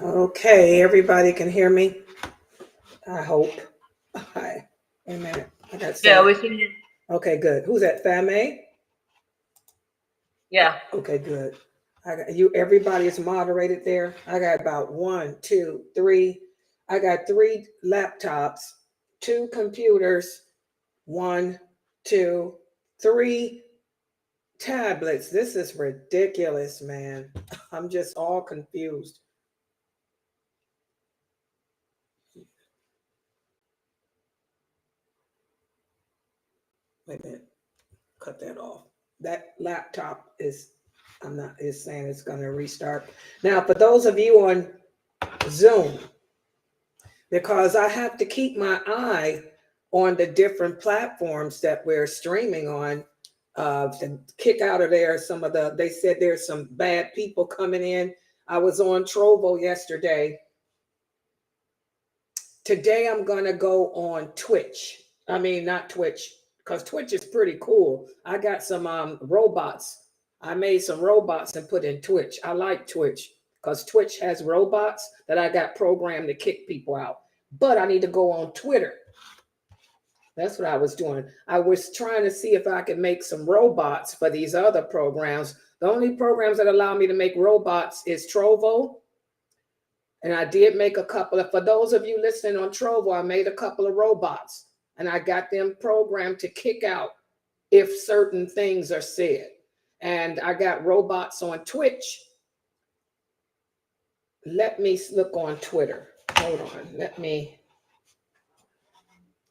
Okay, everybody can hear me. I hope. Hi. Wait a minute. I got Yeah, some. we can hear. Okay, good. Who's that? Fame? Yeah. Okay, good. I got you. Everybody is moderated there. I got about one, two, three. I got three laptops, two computers, one, two, three tablets. This is ridiculous, man. I'm just all confused. Wait a minute. Cut that off. That laptop is saying it's going to restart. Now, for those of you on Zoom, because I have to keep my eye on the different platforms that we're streaming on, to kick out of there they said there's some bad people coming in. I was on Trovo yesterday. Today I'm going to go on Twitch. I mean, not Twitch, because Twitch is pretty cool. I got some robots. I made some robots and put in Twitch. I like Twitch because Twitch has robots that I got programmed to kick people out. But I need to go on Twitter. That's what I was doing. I was trying to see if I could make some robots for these other programs. The only programs that allow me to make robots is Trovo. And I did make a couple for those of you listening on Trovo, I made a couple of robots and I got them programmed to kick out if certain things are said. And I got robots on Twitch. Let me look on Twitter. Hold on. Let me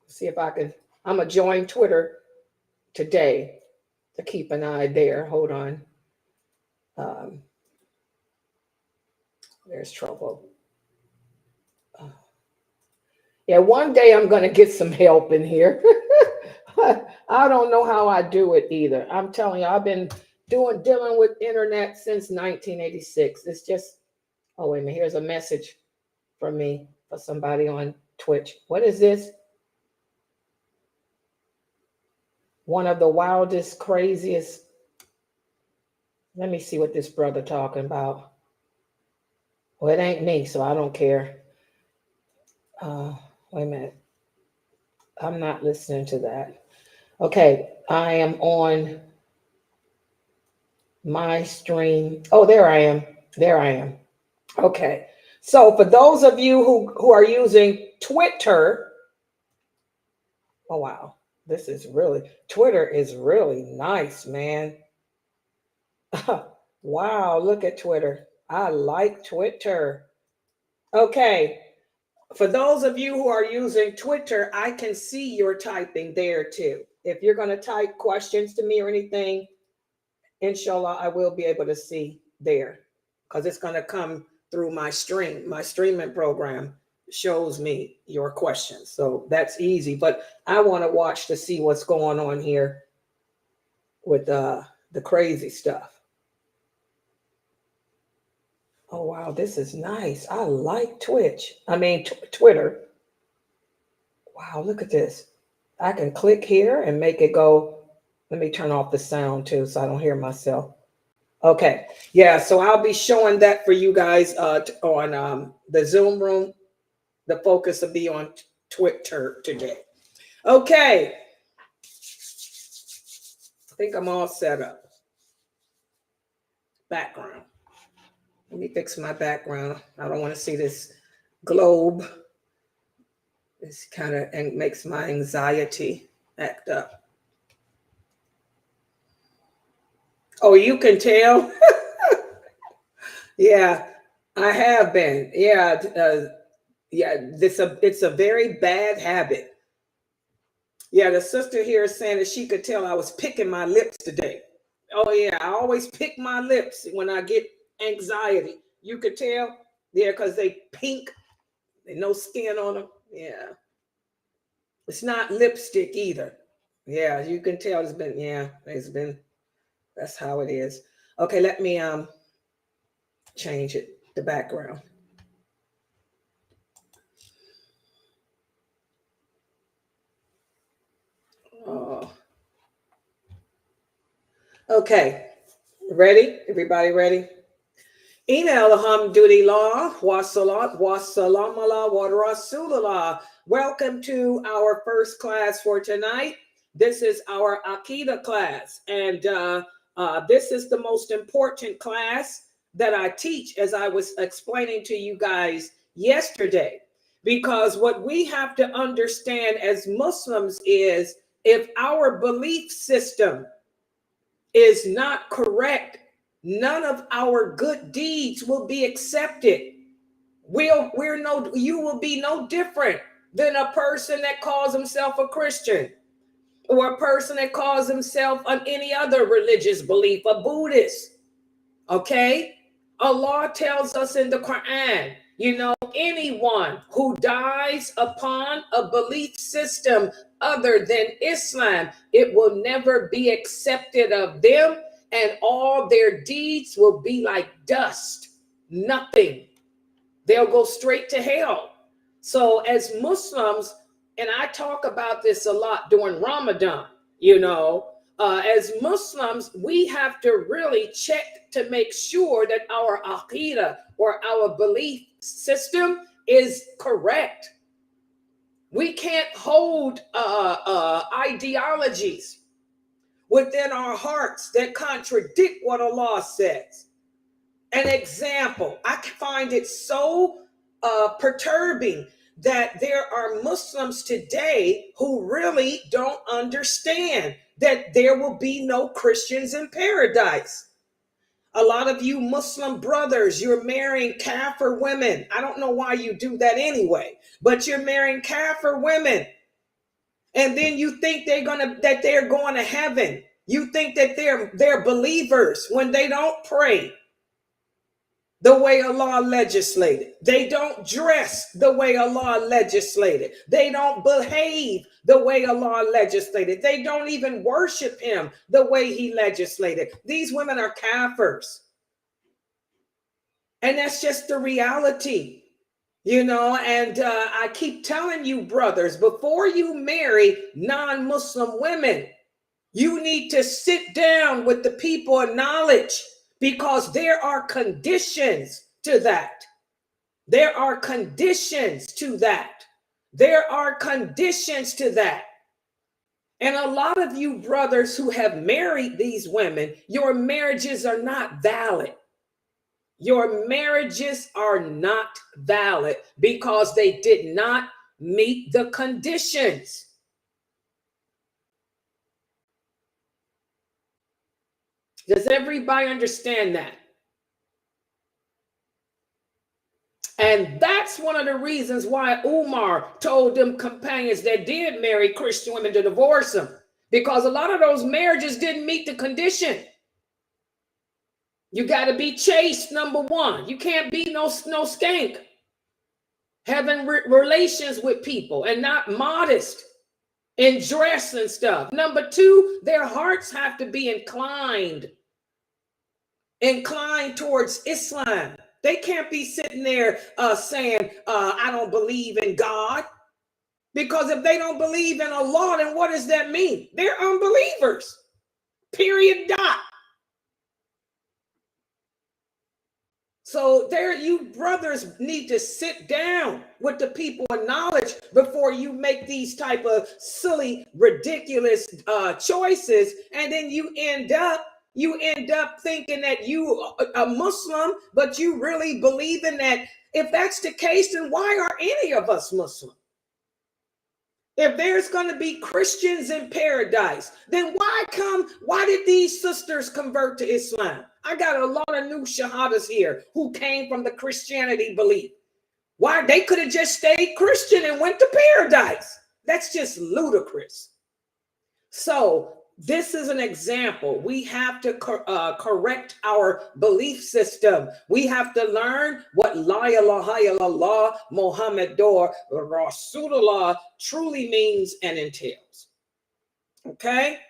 see if I can. I'm going to join Twitter today to keep an eye there. Hold on. There's Trovo. Yeah, one day I'm going to get some help in here. I don't know how I do it either. I'm telling you, I've been dealing with internet since 1986. It's just, oh, wait a minute. Here's a message from me for somebody on Twitch. What is this? One of the wildest, craziest. Let me see what this brother talking about. Well, it ain't me, so I don't care. Wait a minute. I'm not listening to that. Okay, I am on my stream. Oh, there I am. There I am. Okay. So for those of you who are using Twitter, oh wow, Twitter is really nice, man. Wow, look at Twitter. I like Twitter. Okay. For those of you who are using Twitter, I can see your typing there too. If you're going to type questions to me or anything, inshallah, I will be able to see there because it's going to come through my stream. My streaming program shows me your questions. So that's easy. But I want to watch to see what's going on here with the crazy stuff. Oh, wow. This is nice. I like Twitter. Wow. Look at this. I can click here and make it go. Let me turn off the sound too so I don't hear myself. Okay. Yeah. So I'll be showing that for you guys on the Zoom room. The focus will be on Twitter today. Okay. I think I'm all set up. Background. Let me fix my background. I don't want to see this globe. This kind of makes my anxiety act up. Oh, you can tell? Yeah, I have been. Yeah, yeah. It's a very bad habit. Yeah, the sister here is saying that she could tell I was picking my lips today. Oh yeah, I always pick my lips when I get anxiety. You could tell, yeah, because they pink, and no skin on them. Yeah, it's not lipstick either. Yeah, you can tell it's been. Yeah, it's been. That's how it is. Okay, let me change it. The background. Oh. Okay, ready? Everybody ready? Ina alhamdulillah, wa salat, wa salam ala wa rasulullah. Welcome to our first class for tonight. This is our Aqidah class, and this is the most important class that I teach, as I was explaining to you guys yesterday. Because what we have to understand as Muslims is, if our belief system is not correct, none of our good deeds will be accepted. You will be no different than a person that calls himself a Christian, or a person that calls himself on any other religious belief, a Buddhist. Okay? Allah tells us in the Quran, anyone who dies upon a belief system other than Islam, it will never be accepted of them, and all their deeds will be like dust, nothing. They'll go straight to hell. So as Muslims, and I talk about this a lot during Ramadan, as Muslims, we have to really check to make sure that our aqidah, or our belief system, is correct. We can't hold ideologies within our hearts that contradict what Allah says. An example, I find it so perturbing that there are Muslims today who really don't understand that there will be no Christians in paradise. A lot of you Muslim brothers, you're marrying kafir women. I don't know why you do that anyway, but you're marrying kafir women. And then you think they're going to heaven. You think that they're believers when they don't pray the way Allah legislated. They don't dress the way Allah legislated. They don't behave the way Allah legislated. They don't even worship him the way he legislated. These women are kafirs. And that's just the reality, and I keep telling you, brothers, before you marry non-Muslim women, you need to sit down with the people of knowledge, because there are conditions to that. There are conditions to that. There are conditions to that. And a lot of you brothers who have married these women, your marriages are not valid. Your marriages are not valid because they did not meet the conditions. Does everybody understand that? And that's one of the reasons why Umar told them companions that did marry Christian women to divorce them, because a lot of those marriages didn't meet the condition. You got to be chaste, number one. You can't be no skank, having relations with people and not modest in dress and stuff. Number two, their hearts have to be inclined towards Islam. They can't be sitting there saying, I don't believe in God. Because if they don't believe in Allah, then what does that mean? They're unbelievers. Period. Dot. So you brothers need to sit down with the people of knowledge before you make these type of silly, ridiculous choices. And then you end up thinking that you are a Muslim, but you really believe in that. If that's the case, then why are any of us Muslim? If there's going to be Christians in paradise, then why did these sisters convert to Islam? I got a lot of new shahadas here who came from the Christianity belief. Why? They could have just stayed Christian and went to paradise. That's just ludicrous. So this is an example. We have to correct our belief system. We have to learn what La ilaha illallah Muhammadur Rasulullah truly means and entails. Okay?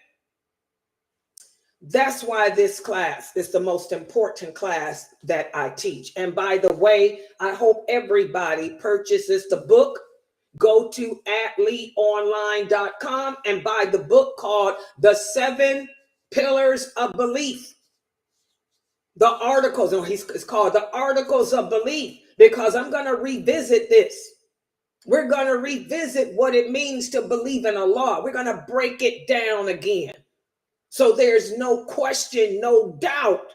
That's why this class is the most important class that I teach. And by the way, I hope everybody purchases the book. Go to atleeonline.com and buy the book called The 7 Pillars of Belief. The articles, and it's called the Articles of Belief, because I'm going to revisit this. We're going to revisit what it means to believe in Allah. We're going to break it down again. So there's no question, no doubt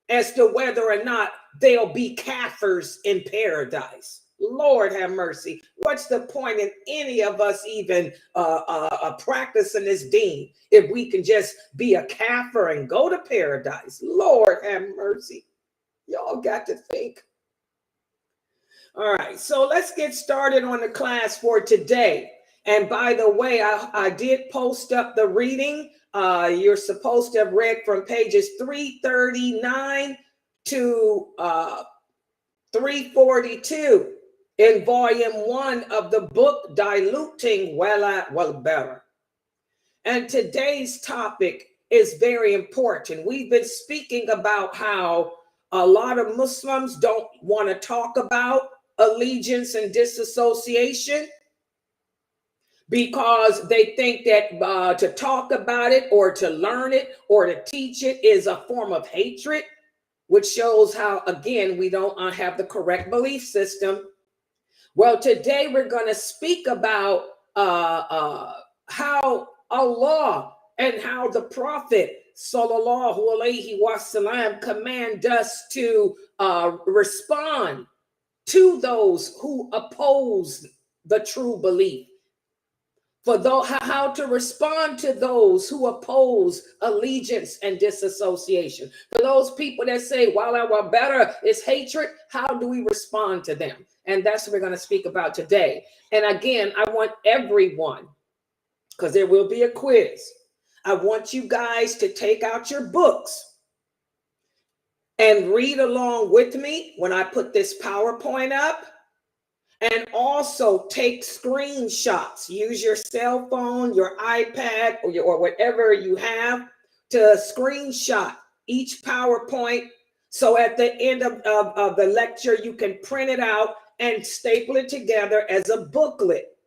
as to whether or not they'll be kafirs in paradise. Lord have mercy. What's the point in any of us even practicing this deen if we can just be a kafir and go to paradise? Lord have mercy. Y'all got to think. All right, so let's get started on the class for today. And by the way, I did post up the reading. You're supposed to have read from pages 339 to 342 in volume 1 of the book Diluting Wal Bara. And today's topic is very important. We've been speaking about how a lot of Muslims don't want to talk about allegiance and disassociation, because they think that to talk about it or to learn it or to teach it is a form of hatred, which shows how, again, we don't have the correct belief system. Well, today we're going to speak about how Allah and how the Prophet sallallahu alaihi wasallam command us to respond to those who oppose the true belief. For how to respond to those who oppose allegiance and disassociation. For those people that say, Wal Bara is hatred, how do we respond to them? And that's what we're going to speak about today. And again, I want everyone, because there will be a quiz, I want you guys to take out your books and read along with me when I put this PowerPoint up. And also take screenshots. Use your cell phone, your iPad, or whatever you have to screenshot each PowerPoint. So at the end of the lecture, you can print it out and staple it together as a booklet.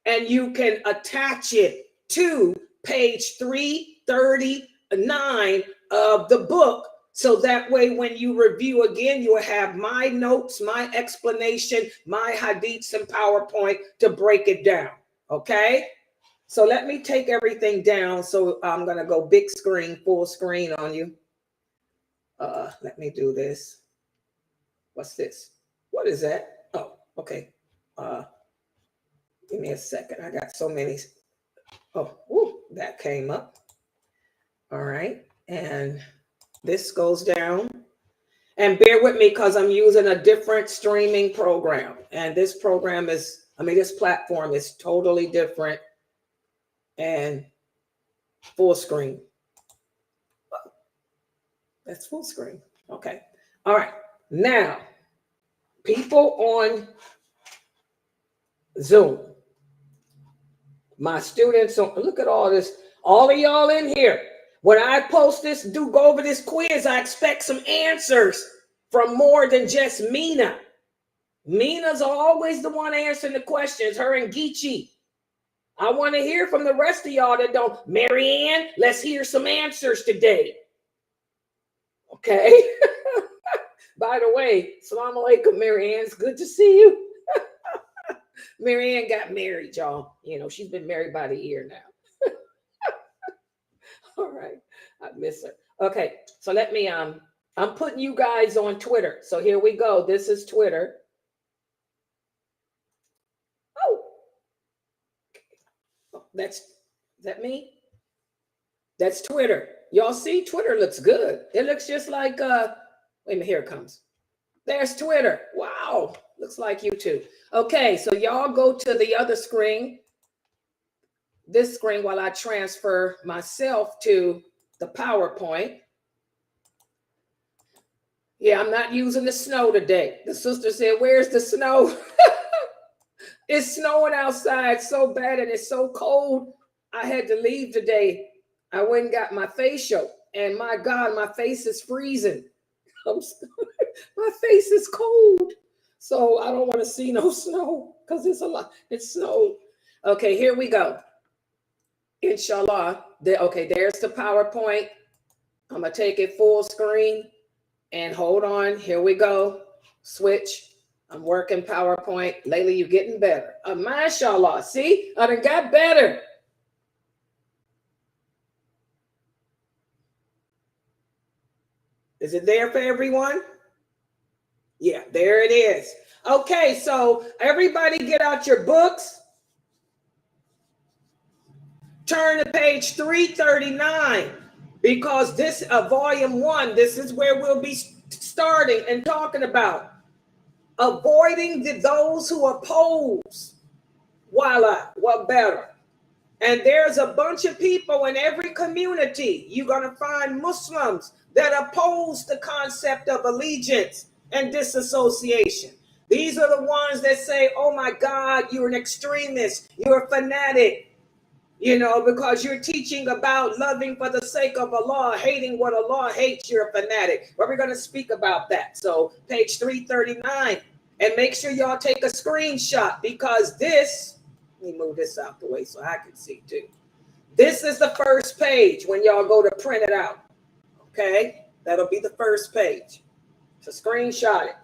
And you can attach it to page 339 of the book. So that way, when you review again, you will have my notes, my explanation, my hadiths and PowerPoint to break it down. Okay? So let me take everything down. So I'm going to go big screen, full screen on you. Let me do this. What's this? What is that? Oh, okay. Give me a second. I got so many. Oh, woo, that came up. All right. And this goes down, and bear with me because I'm using a different streaming program. And this program is, this platform is totally different. And full screen. That's full screen. Okay. All right. Now, people on Zoom, my students, look at all this, all of y'all in here. When I post this, go over this quiz, I expect some answers from more than just Mina. Mina's always the one answering the questions, her and Geechee. I want to hear from the rest of y'all that don't. Marianne, let's hear some answers today. Okay. By the way, Assalamu alaikum, Marianne. It's good to see you. Marianne got married, y'all. She's been married about a year now. All right, I miss her. Okay, so let me, I'm putting you guys on Twitter. So here we go. This is Twitter. Oh, is that me? That's Twitter. Y'all see, Twitter looks good. It looks just like, wait a minute, here it comes. There's Twitter. Wow, looks like YouTube. Okay, so y'all go to the other screen. This screen while I transfer myself to the PowerPoint. Yeah, I'm not using the snow today. The sister said, where's the snow? It's snowing outside so bad and it's so cold. I had to leave today. I went and got my facial, and my God, my face is freezing. My face is cold. So I don't want to see no snow because it's a lot. It's snow. Okay, here we go. Inshallah. Okay, there's the PowerPoint. I'm going to take it full screen. And hold on, here we go. Switch. I'm working PowerPoint. Layla, you're getting better. Mashallah. See, I done got better. Is it there for everyone? Yeah, there it is. Okay, so everybody get out your books. Turn to page 339, because this volume 1, this is where we'll be starting and talking about avoiding those who oppose Wal Bara. And there's a bunch of people in every community. You're going to find Muslims that oppose the concept of allegiance and disassociation. These are the ones that say, oh my God, you're an extremist, you're a fanatic, you know, because you're teaching about loving for the sake of Allah, hating what Allah hates, you're a fanatic. But we're going to speak about that. So page 339, and make sure y'all take a screenshot, because this, let me move this out the way so I can see too. This is the first page when y'all go to print it out. Okay, that'll be the first page. So screenshot it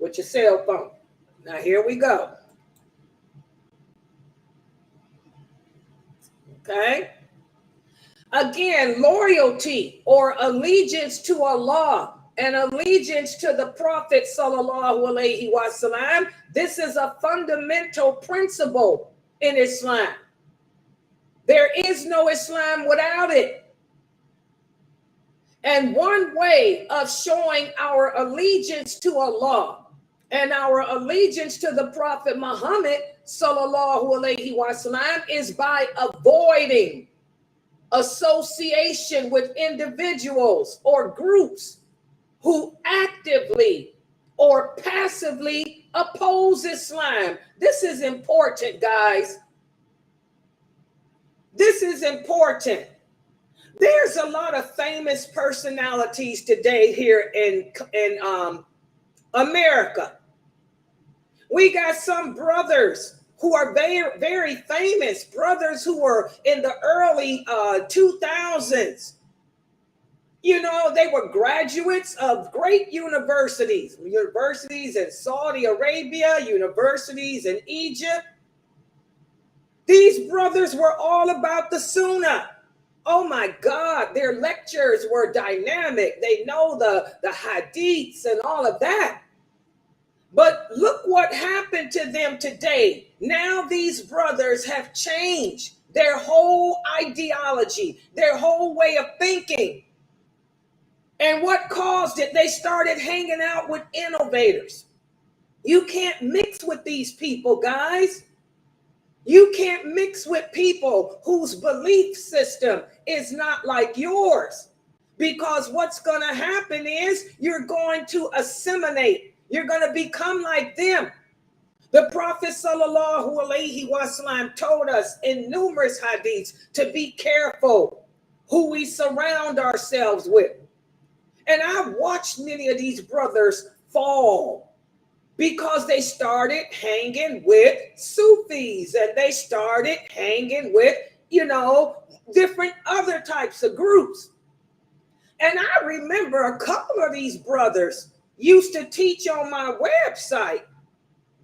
with your cell phone. Now here we go. Okay. Again, loyalty or allegiance to Allah and allegiance to the Prophet sallallahu alaihi wasallam. This is a fundamental principle in Islam. There is no Islam without it. And one way of showing our allegiance to Allah and our allegiance to the Prophet Muhammad sallallahu alaihi wasallam is by avoiding association with individuals or groups who actively or passively oppose Islam. This is important, guys. This is important. There's a lot of famous personalities today here in America. We got some brothers who are very, very famous, brothers who were in the early 2000s. You know, they were graduates of great universities in Saudi Arabia, universities in Egypt. These brothers were all about the Sunnah. Oh my God, their lectures were dynamic. They know the hadiths and all of that. But look what happened to them today. Now these brothers have changed their whole ideology, their whole way of thinking. And what caused it? They started hanging out with innovators. You can't mix with these people, guys. You can't mix with people whose belief system is not like yours, because what's going to happen is you're going to assimilate. You're going to become like them. The Prophet sallallahu alaihi wasallam told us in numerous hadiths to be careful who we surround ourselves with. And I've watched many of these brothers fall because they started hanging with Sufis and they started hanging with, you know, different other types of groups. And I remember a couple of these brothers used to teach on my website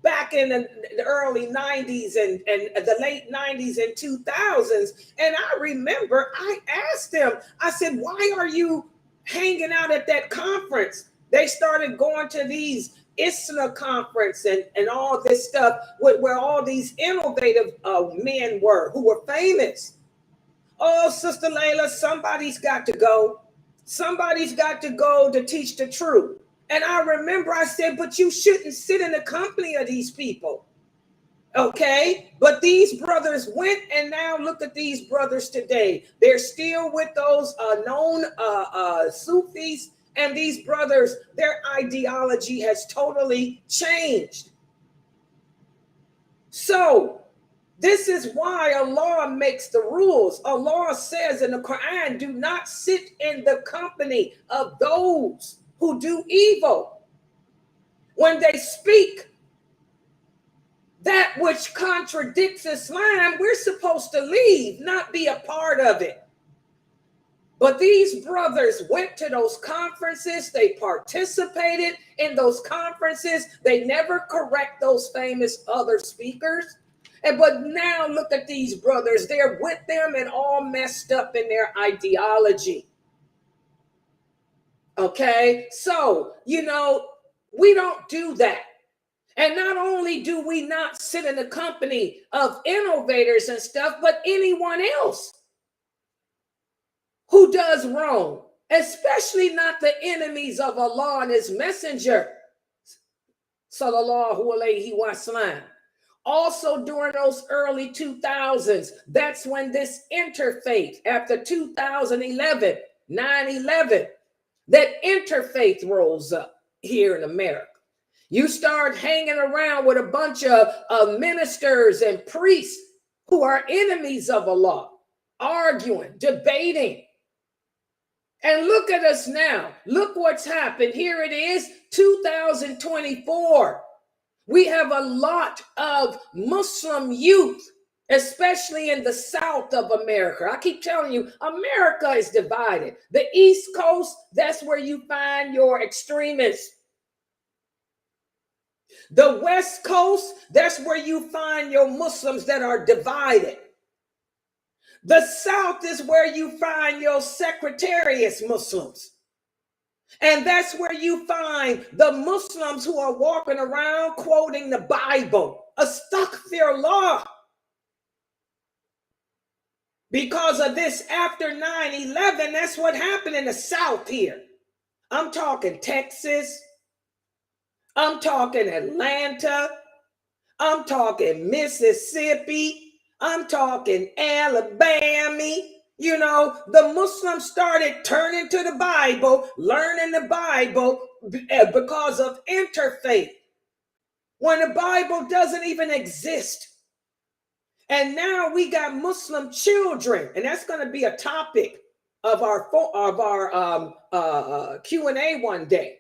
back in the early 90s and the late 90s and 2000s. And I remember I asked them, I said, why are you hanging out at that conference? They started going to these ISLAMIC conference and all this stuff where all these innovative men were who were famous. Oh, Sister Layla, somebody's got to go. Somebody's got to go to teach the truth. And I remember I said, but you shouldn't sit in the company of these people. Okay, but these brothers went, and now look at these brothers today. They're still with those known Sufis, and these brothers, their ideology has totally changed. So this is why Allah makes the rules. Allah says in the Quran, do not sit in the company of those who do evil. When they speak that which contradicts Islam, we're supposed to leave, not be a part of it. But these brothers went to those conferences. They participated in those conferences. They never correct those famous other speakers. But now look at these brothers. They're with them and all messed up in their ideology. Okay, so, we don't do that. And not only do we not sit in the company of innovators and stuff, but anyone else who does wrong, especially not the enemies of Allah and his messenger, sallallahu alayhi wa sallam. Also during those early 2000s, that's when this interfaith, after 2011, 9/11, that interfaith rolls up here in America. You start hanging around with a bunch of ministers and priests who are enemies of Allah, arguing, debating. And look at us now. Look what's happened. Here it is, 2024. We have a lot of Muslim youth, especially in the South of America. I keep telling you, America is divided. The East Coast, that's where you find your extremists. The West Coast, that's where you find your Muslims that are divided. The South is where you find your sectarian Muslims. And that's where you find the Muslims who are walking around quoting the Bible. Astaghfirullah. Because of this after 9/11, that's what happened in the South here. I'm talking Texas. I'm talking Atlanta. I'm talking Mississippi. I'm talking Alabama. The Muslims started turning to the Bible, learning the Bible because of interfaith, when the Bible doesn't even exist. And now we got Muslim children, and that's going to be a topic of our Q&A one day.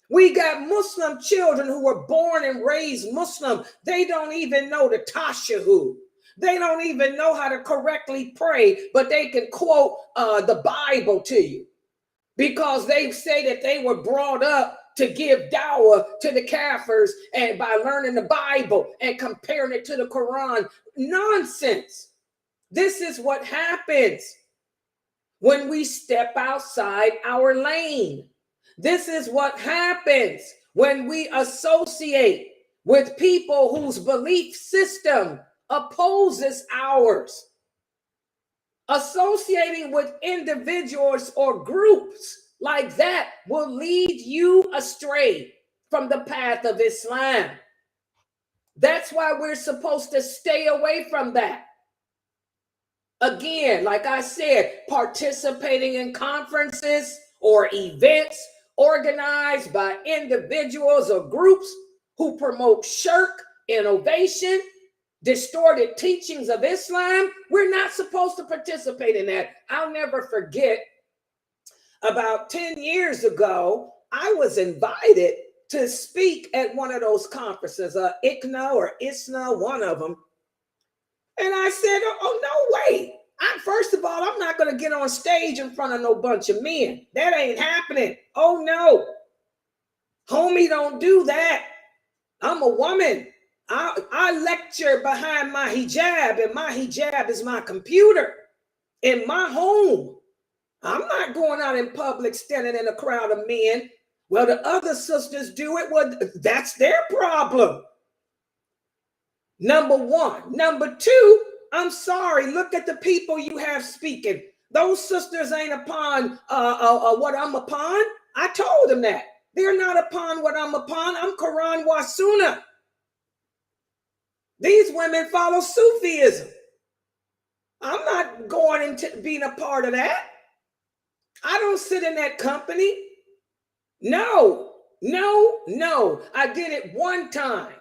We got Muslim children who were born and raised Muslim. They don't even know the Tashahhud. They don't even know how to correctly pray, but they can quote the Bible to you because they say that they were brought up to give dawah to the kafirs and by learning the Bible and comparing it to the Quran. Nonsense. This is what happens when we step outside our lane. This is what happens when we associate with people whose belief system opposes ours. Associating with individuals or groups like that will lead you astray from the path of Islam. That's why we're supposed to stay away from that. Again, like I said, participating in conferences or events organized by individuals or groups who promote shirk, innovation, distorted teachings of Islam, we're not supposed to participate in that. I'll never forget, about 10 years ago, I was invited to speak at one of those conferences, ICNA or ISNA, one of them. And I said, oh, no way. First of all, I'm not going to get on stage in front of no bunch of men. That ain't happening. Oh, no. Homie, don't do that. I'm a woman. I lecture behind my hijab, and my hijab is my computer in my home. I'm not going out in public standing in a crowd of men. Well, the other sisters do it. Well, that's their problem. Number one. Number two, I'm sorry. Look at the people you have speaking. Those sisters ain't upon what I'm upon. I told them that. They're not upon what I'm upon. I'm Quran wa Sunnah. These women follow Sufism. I'm not going into being a part of that. I don't sit in that company. No. I did it one time,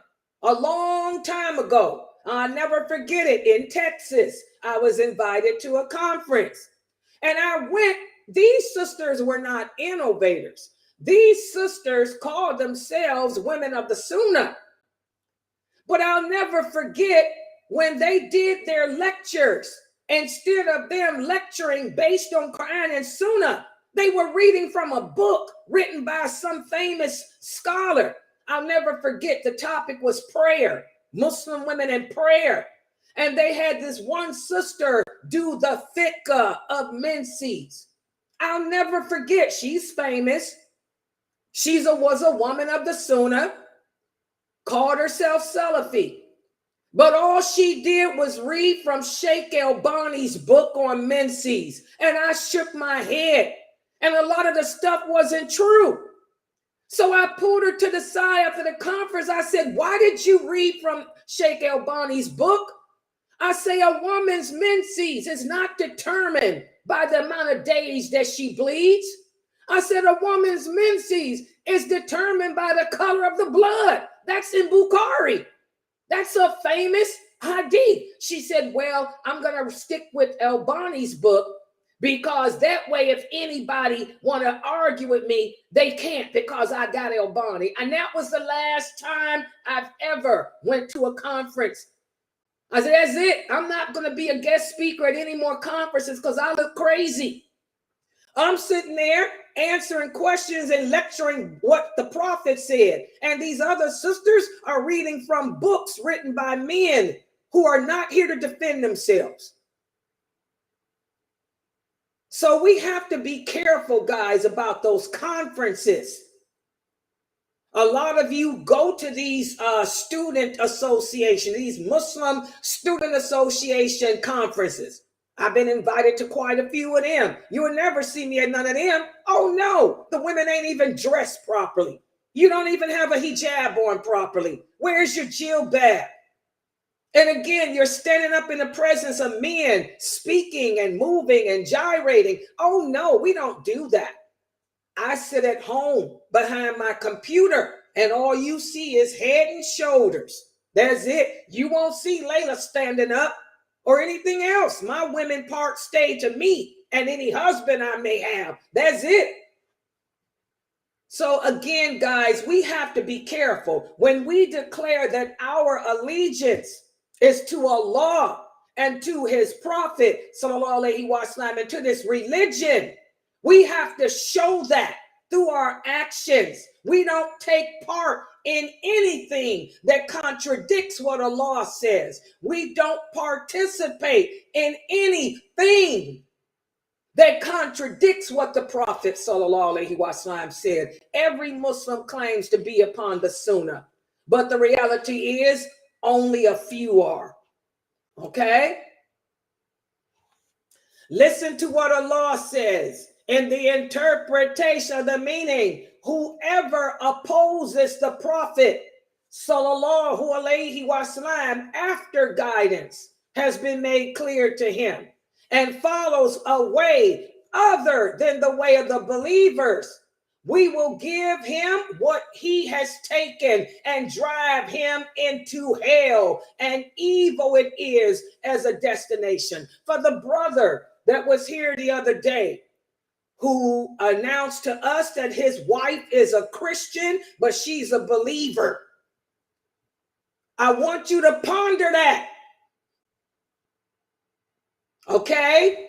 a long time ago. I'll never forget it. In Texas, I was invited to a conference. And I went. These sisters were not innovators. These sisters called themselves women of the Sunnah. But I'll never forget when they did their lectures Instead of them lecturing based on Quran and Sunnah, they were reading from a book written by some famous scholar. I'll never forget, the topic was prayer, Muslim women in prayer. And they had this one sister do the fiqh of menses. I'll never forget, she's famous. She was a woman of the Sunnah, called herself Salafi. But all she did was read from Sheikh Albani's book on menses. And I shook my head. And a lot of the stuff wasn't true. So I pulled her to the side after the conference. I said, why did you read from Sheikh Albani's book? I say a woman's menses is not determined by the amount of days that she bleeds. I said a woman's menses is determined by the color of the blood. That's in Bukhari. That's a famous hadith. She said, well, I'm going to stick with Albani's book because that way if anybody want to argue with me, they can't because I got Albani. And that was the last time I've ever went to a conference. I said, that's it. I'm not going to be a guest speaker at any more conferences because I look crazy. I'm sitting there answering questions and lecturing what the prophet said. And these other sisters are reading from books written by men who are not here to defend themselves. So we have to be careful, guys, about those conferences. A lot of you go to these student association, these Muslim student association conferences. I've been invited to quite a few of them. You will never see me at none of them. Oh no, the women ain't even dressed properly. You don't even have a hijab on properly. Where's your jilbab? And again, you're standing up in the presence of men, speaking and moving and gyrating. Oh no, we don't do that. I sit at home behind my computer and all you see is head and shoulders. That's it. You won't see Layla standing up or anything else. My women part stay to me and any husband I may have. That's it. So again, guys, we have to be careful. When we declare that our allegiance is to Allah and to his prophet, sallallahu alaihi wasallam, and to this religion, we have to show that through our actions. We don't take part in anything that contradicts what Allah says. We don't participate in anything that contradicts what the Prophet sallallahu alaihi wasallam said. Every Muslim claims to be upon the Sunnah, but the reality is only a few are. Okay? Listen to what Allah says in the interpretation of the meaning. Whoever opposes the Prophet sallallahu alaihi wasallam after guidance has been made clear to him and follows a way other than the way of the believers, we will give him what he has taken and drive him into hell, and evil it is as a destination. For the brother that was here the other day who announced to us that his wife is a Christian, but she's a believer, I want you to ponder that. Okay?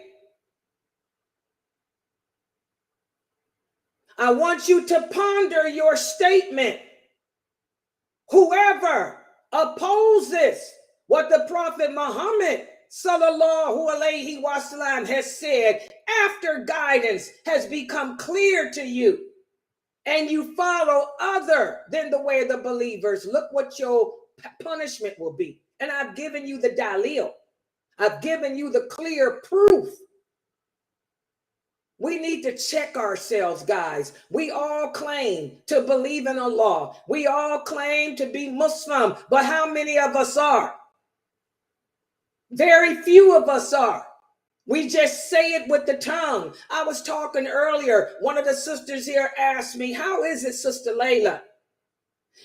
I want you to ponder your statement. Whoever opposes what the Prophet Muhammad sallallahu alaihi wasallam has said after guidance has become clear to you, and you follow other than the way of the believers, look what your punishment will be. And I've given you the dalil. I've given you the clear proof. We need to check ourselves, guys. We all claim to believe in Allah. We all claim to be Muslim, but how many of us are? Very few of us are. We just say it with the tongue. I was talking earlier. One of the sisters here asked me, how is it, Sister Layla,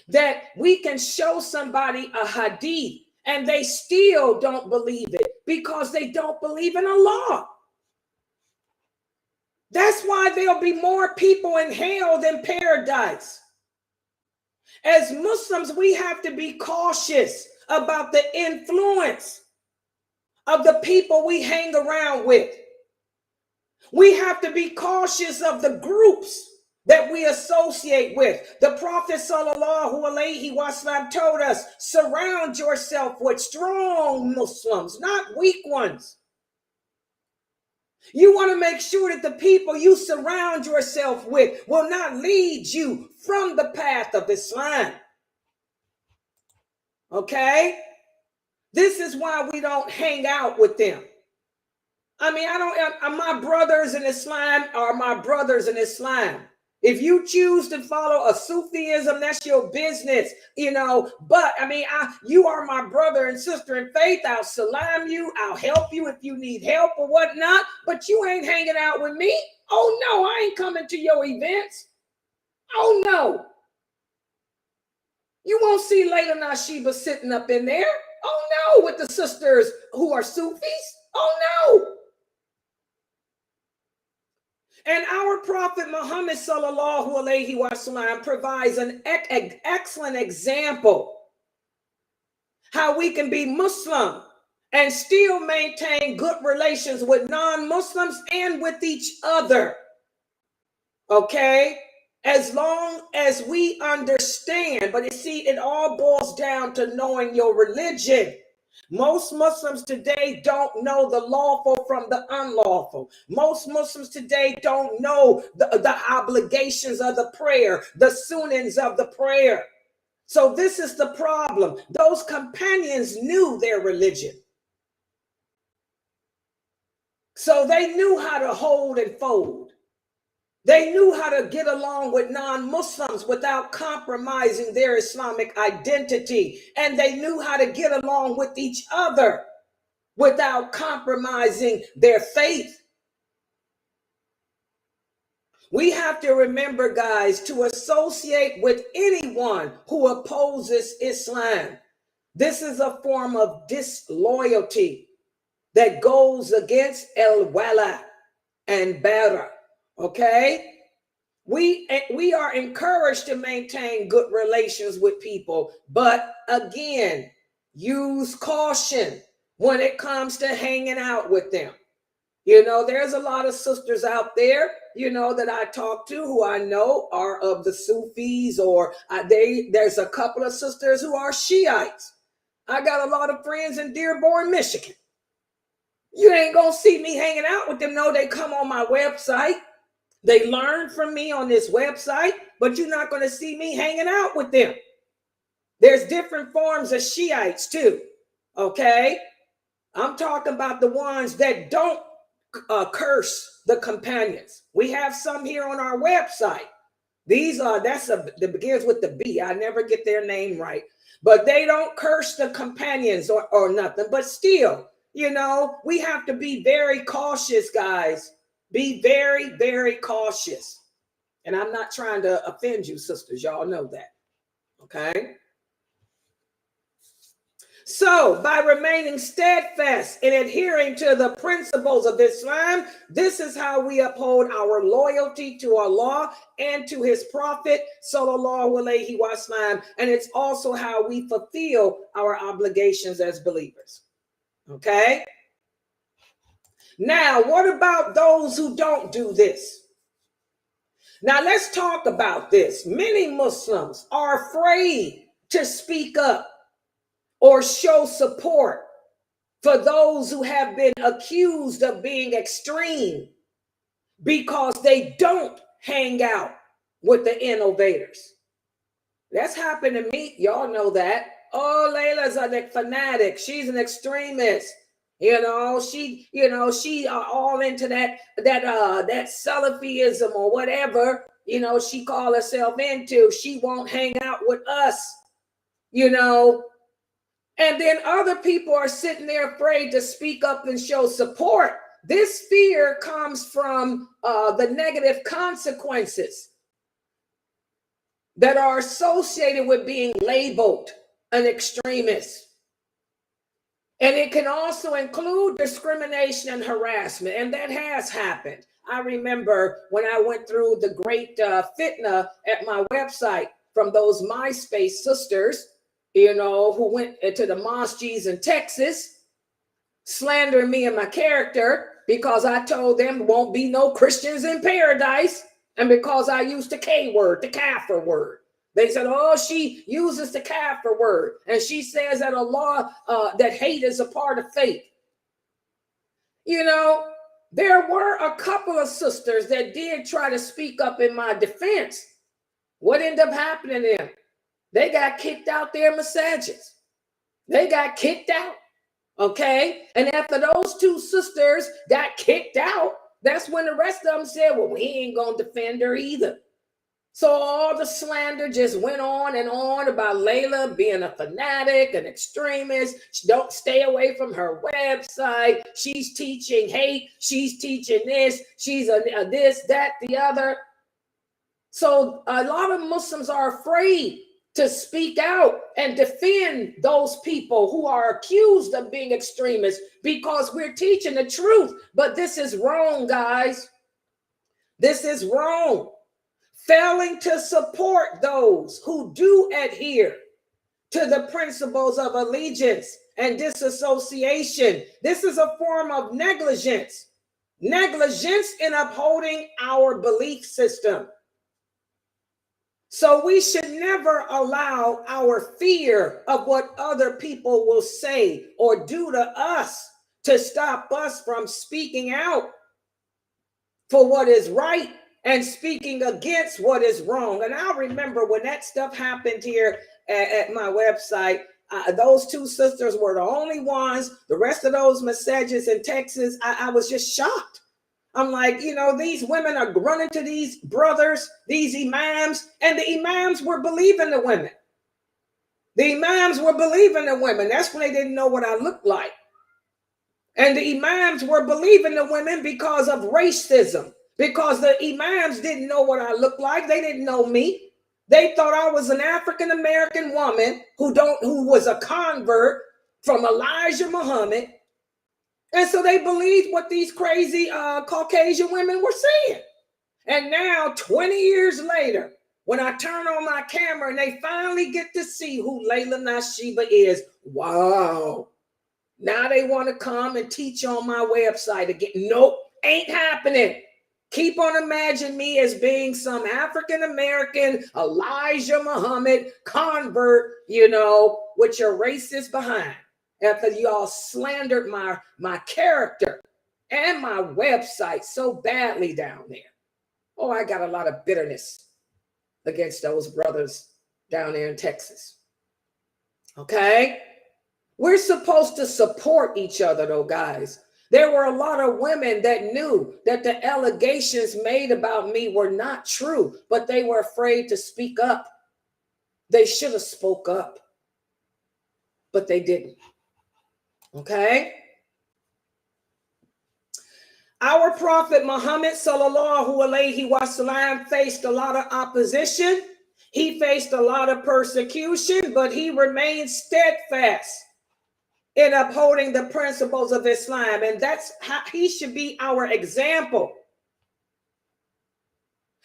that we can show somebody a hadith and they still don't believe it because they don't believe in Allah? That's why there'll be more people in hell than paradise. As Muslims, we have to be cautious about the influence of the people we hang around with. We have to be cautious of the groups that we associate with. The Prophet sallallahu alaihi wasallam told us, surround yourself with strong Muslims, not weak ones. You want to make sure that the people you surround yourself with will not lead you from the path of Islam. Okay? This is why we don't hang out with them. I mean, my brothers in Islam are my brothers in Islam. If you choose to follow a Sufism, that's your business, you know. But I mean, you are my brother and sister in faith. I'll salam you. I'll help you if you need help or whatnot. But you ain't hanging out with me. Oh no, I ain't coming to your events. Oh no. You won't see lailanasheeba sitting up in there. Oh no, with the sisters who are Sufis. Oh no. And our Prophet Muhammad sallallahu alaihi wasallam provides an excellent example how we can be Muslim and still maintain good relations with non-Muslims and with each other. Okay? As long as we understand, but you see, it all boils down to knowing your religion. Most Muslims today don't know the lawful from the unlawful. Most Muslims today don't know the obligations of the prayer, the sunnahs of the prayer. So this is the problem. Those companions knew their religion. So they knew how to hold and fold. They knew how to get along with non-Muslims without compromising their Islamic identity. And they knew how to get along with each other without compromising their faith. We have to remember, guys, to associate with anyone who opposes Islam. This is a form of disloyalty that goes against Wal Bara. Okay, we are encouraged to maintain good relations with people, but again, use caution when it comes to hanging out with them. You know, there's a lot of sisters out there, you know, that I talk to who I know are of the Sufis, or there's a couple of sisters who are Shiites. I got a lot of friends in Dearborn, Michigan. You ain't gonna see me hanging out with them. No, they come on my website. They learn from me on this website, but you're not going to see me hanging out with them. There's different forms of Shiites too, okay? I'm talking about the ones that don't curse the companions. We have some here on our website. These are, that begins with the B. I never get their name right. But they don't curse the companions or nothing. But still, you know, we have to be very cautious, guys. Be very, very cautious. And I'm not trying to offend you, sisters. Y'all know that. Okay? So, by remaining steadfast in adhering to the principles of Islam, this is how we uphold our loyalty to Allah and to His Prophet, sallallahu alaihi wasallam. And it's also how we fulfill our obligations as believers. Okay? Now, what about those who don't do this? Now, let's talk about this. Many Muslims are afraid to speak up or show support for those who have been accused of being extreme because they don't hang out with the innovators. That's happened to me. Y'all know that. Oh, Layla's a fanatic. She's an extremist. You know, she all into that Salafism or whatever, you know, she call herself into. She won't hang out with us, you know. And then other people are sitting there afraid to speak up and show support. This fear comes from the negative consequences that are associated with being labeled an extremist. And it can also include discrimination and harassment. And that has happened. I remember when I went through the great fitna at my website from those MySpace sisters, you know, who went to the mosques in Texas. slandering me and my character because I told them won't be no Christians in paradise. And because I used the K word, the kafir word. They said, oh, she uses the kafir word. And she says that Allah, that hate is a part of faith. You know, there were a couple of sisters that did try to speak up in my defense. What ended up happening to them? They got kicked out their massages. They got kicked out. Okay. And after those two sisters got kicked out, that's when the rest of them said, well, we ain't going to defend her either. So all the slander just went on and on about Layla being a fanatic, an extremist. Don't stay away from her website. She's teaching hate. She's teaching this. She's a this, that, the other. So a lot of Muslims are afraid to speak out and defend those people who are accused of being extremists because we're teaching the truth. But this is wrong, guys. This is wrong. Failing to support those who do adhere to the principles of allegiance and disassociation. This is a form of negligence. Negligence in upholding our belief system. So we should never allow our fear of what other people will say or do to us to stop us from speaking out for what is right and speaking against what is wrong. And I remember when that stuff happened here at my website, those two sisters were the only ones. The rest of those messages in Texas, I was just shocked. I'm like, you know, these women are running to these brothers, these imams, and the imams were believing the women. The imams were believing the women. That's when they didn't know what I looked like. And the imams were believing the women because of racism, because the imams didn't know what I looked like. They didn't know me. They thought I was an African-American woman who was a convert from Elijah Muhammad. And so they believed what these crazy Caucasian women were saying. And now, 20 years later, when I turn on my camera and they finally get to see who lailanasheeba is, wow. Now they want to come and teach on my website again. Nope, ain't happening. Keep on imagining me as being some African-American Elijah Muhammad convert, you know, with your racist behind. After y'all slandered my character and my website so badly down there. Oh, I got a lot of bitterness against those brothers down there in Texas. Okay? We're supposed to support each other though, guys. There were a lot of women that knew that the allegations made about me were not true, but they were afraid to speak up. They should have spoke up, but they didn't. Okay. Our Prophet Muhammad sallallahu alaihi wasallam faced a lot of opposition. He faced a lot of persecution, but he remained steadfast in upholding the principles of Islam. And that's how he should be our example.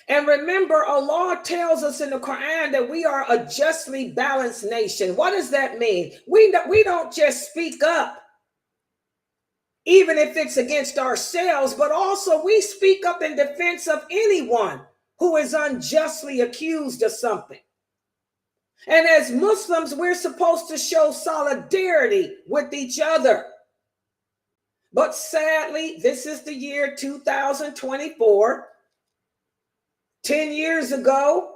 And remember, Allah tells us in the Quran that we are a justly balanced nation. What does that mean? We don't just speak up, even if it's against ourselves, but also we speak up in defense of anyone who is unjustly accused of something. And as Muslims, we're supposed to show solidarity with each other. But sadly, this is the year 2024. 10 years ago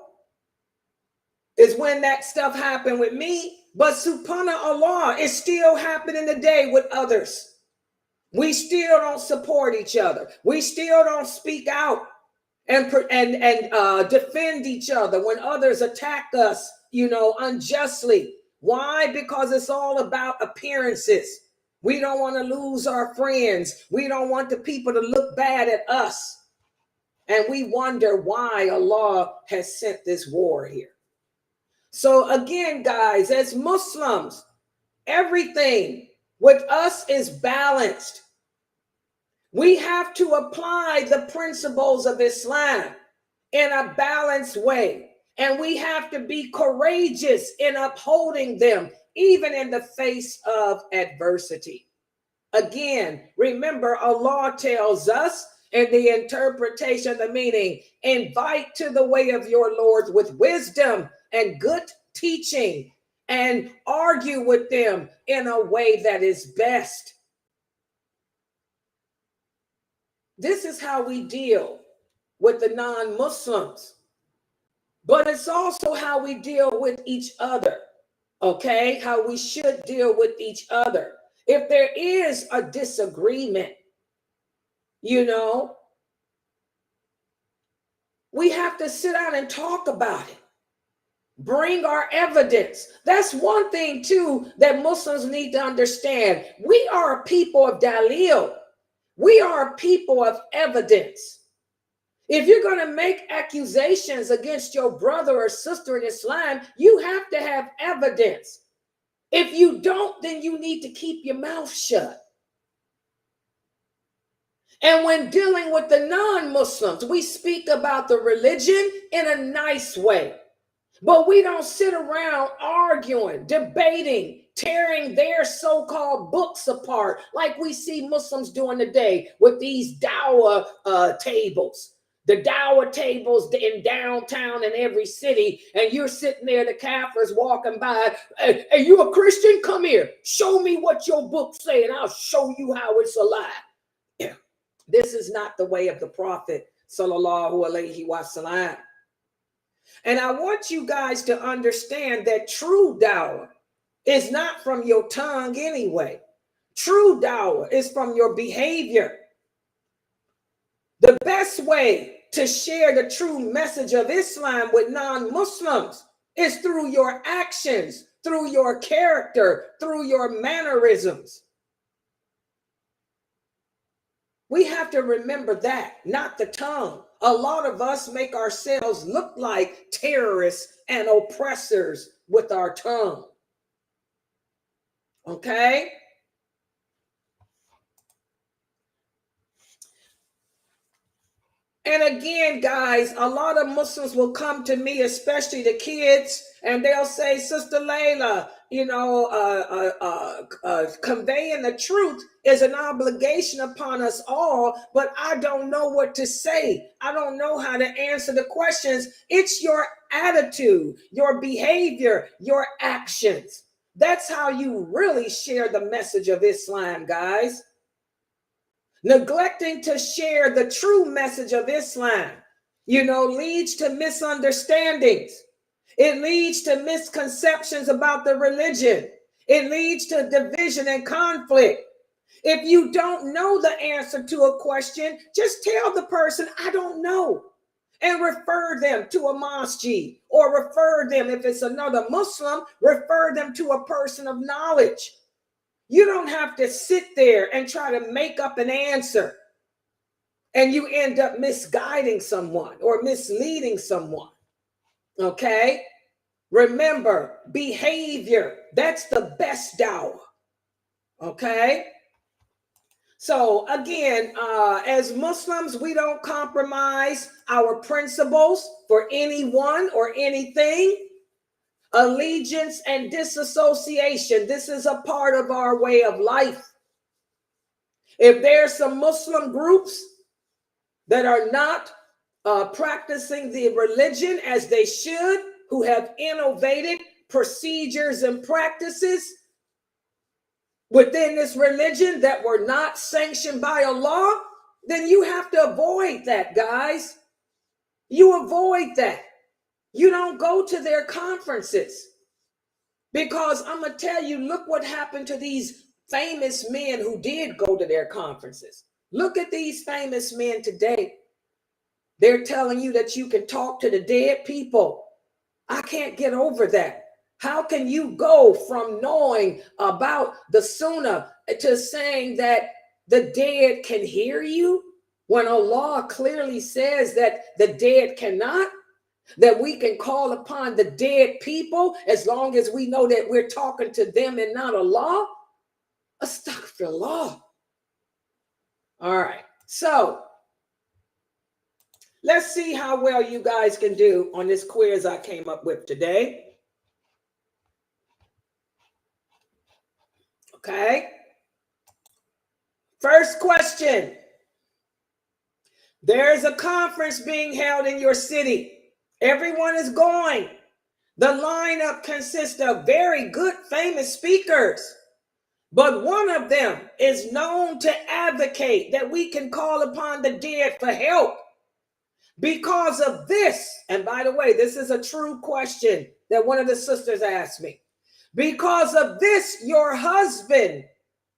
is when that stuff happened with me. But subhanAllah, it's still happening today with others. We still don't support each other. We still don't speak out and defend each other when others attack us, you know, unjustly. Why? Because it's all about appearances. We don't want to lose our friends. We don't want the people to look bad at us. And we wonder why Allah has sent this war here. So again, guys, as Muslims, everything with us is balanced. We have to apply the principles of Islam in a balanced way. And we have to be courageous in upholding them, even in the face of adversity. Again, remember, Allah tells us in the interpretation, the meaning, invite to the way of your Lord with wisdom and good teaching, and argue with them in a way that is best. This is how we deal with the non-Muslims, but it's also how we deal with each other, okay? How we should deal with each other. If there is a disagreement, you know, we have to sit down and talk about it. Bring our evidence. That's one thing too that Muslims need to understand. We are a people of dalil. We are a people of evidence. If you're going to make accusations against your brother or sister in Islam, you have to have evidence. If you don't, then you need to keep your mouth shut. And when dealing with the non-Muslims, we speak about the religion in a nice way. But we don't sit around arguing, debating, tearing their so-called books apart like we see Muslims doing today with these dawah tables. The dawah tables in downtown in every city, and you're sitting there, the Kafirs walking by. Hey, you a Christian? Come here. Show me what your books say, and I'll show you how it's a lie. Yeah. This is not the way of the Prophet, sallallahu alaihi wasallam. And I want you guys to understand that true dawah is not from your tongue anyway. True dawah is from your behavior. The best way to share the true message of Islam with non-Muslims is through your actions, through your character, through your mannerisms. We have to remember that, not the tongue. A lot of us make ourselves look like terrorists and oppressors with our tongue. Okay? And again, guys, a lot of Muslims will come to me, especially the kids, and they'll say, Sister Layla, you know, conveying the truth is an obligation upon us all, but I don't know what to say. I don't know how to answer the questions. It's your attitude, your behavior, your actions. That's how you really share the message of Islam, guys. Neglecting to share the true message of Islam, you know, leads to misunderstandings. It leads to misconceptions about the religion. It leads to division and conflict. If you don't know the answer to a question, just tell the person, I don't know, and refer them to a masjid, or refer them, if it's another Muslim, refer them to a person of knowledge. You don't have to sit there and try to make up an answer, and you end up misguiding someone or misleading someone. Okay? Remember, behavior, that's the best dawah. Okay? So again, as Muslims, we don't compromise our principles for anyone or anything. Allegiance and disassociation, this is a part of our way of life. If there's some Muslim groups that are not practicing the religion as they should, who have innovated procedures and practices within this religion that were not sanctioned by Allah, then you have to avoid that, guys. You avoid that. You don't go to their conferences, because I'm going to tell you, look what happened to these famous men who did go to their conferences. Look at these famous men today. They're telling you that you can talk to the dead people. I can't get over that. How can you go from knowing about the Sunnah to saying that the dead can hear you when Allah clearly says that the dead cannot? That we can call upon the dead people as long as we know that we're talking to them and not Allah? Astaghfirullah. All right. So let's see how well you guys can do on this quiz I came up with today. Okay. First question. There's a conference being held in your city. Everyone is going. The lineup consists of very good, famous speakers. But one of them is known to advocate that we can call upon the dead for help. Because of this, and by the way, this is a true question that one of the sisters asked me. Because of this, your husband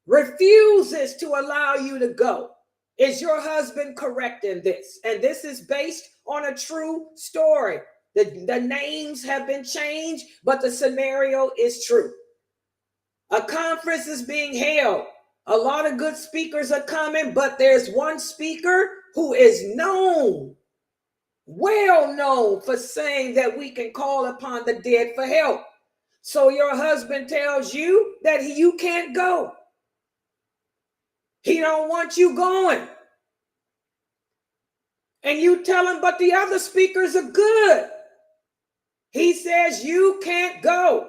refuses to allow you to go. Is your husband correct in this? And this is based on a true story. The names have been changed, but the scenario is true. A conference is being held. A lot of good speakers are coming, but there's one speaker who is known, well known for saying that we can call upon the dead for help. So your husband tells you that you can't go. He don't want you going. And you tell him, but the other speakers are good. He says you can't go.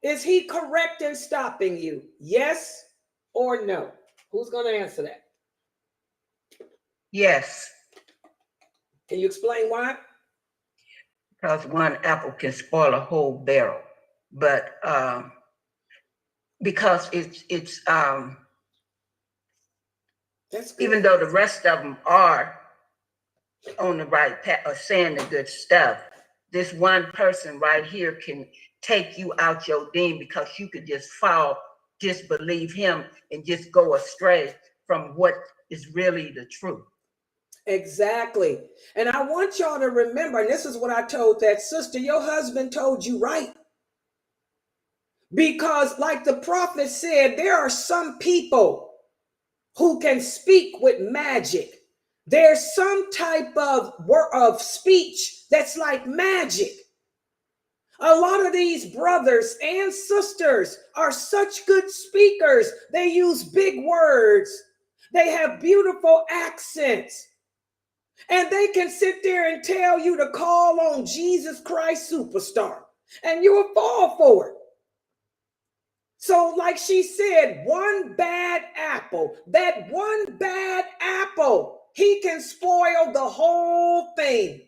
Is he correct in stopping you? Yes or no? Who's going to answer that? Yes. Can you explain why? Because one apple can spoil a whole barrel. But because it's That's good. Even though the rest of them are on the right path or saying the good stuff, this one person right here can take you out your deen, because you could just disbelieve him and just go astray from what is really the truth. Exactly. And I want y'all to remember, and this is what I told that sister, your husband told you right. Because like the prophet said, there are some people who can speak with magic. There's some type of speech that's like magic. A lot of these brothers and sisters are such good speakers. They use big words. They have beautiful accents. And they can sit there and tell you to call on Jesus Christ Superstar. And you will fall for it. So like she said, one bad apple, that one bad apple, he can spoil the whole thing.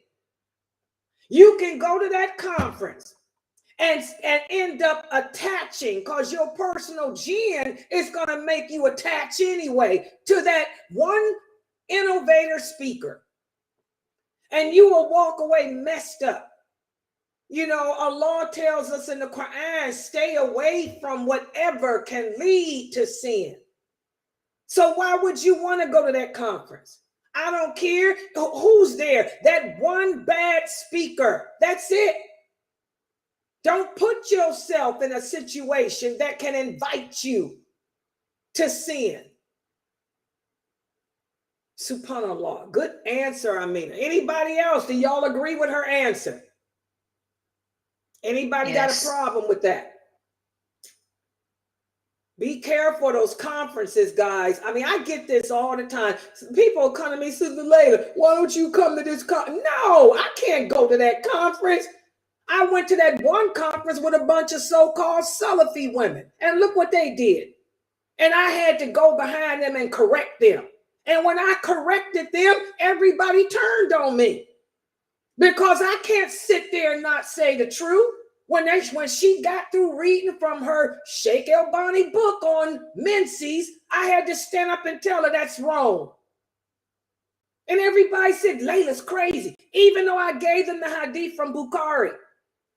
You can go to that conference and end up attaching, because your personal jinn is going to make you attach anyway to that one innovator speaker. And you will walk away messed up. You know, Allah tells us in the Quran, stay away from whatever can lead to sin. So why would you want to go to that conference? I don't care who's there. That one bad speaker, that's it. Don't put yourself in a situation that can invite you to sin. Subhanallah. Good answer, Amina. Anybody else? Do y'all agree with her answer? Anybody Yes. got a problem with that? Be careful of those conferences, guys. I mean, I get this all the time. People come to me, Sister Layla, why don't you come to this conference? No, I can't go to that conference. I went to that one conference with a bunch of so-called Salafi women, and look what they did. And I had to go behind them and correct them. And when I corrected them, everybody turned on me, because I can't sit there and not say the truth. When she got through reading from her Sheikh El-Bani book on menses, I had to stand up and tell her that's wrong. And everybody said, Layla's crazy, even though I gave them the hadith from Bukhari.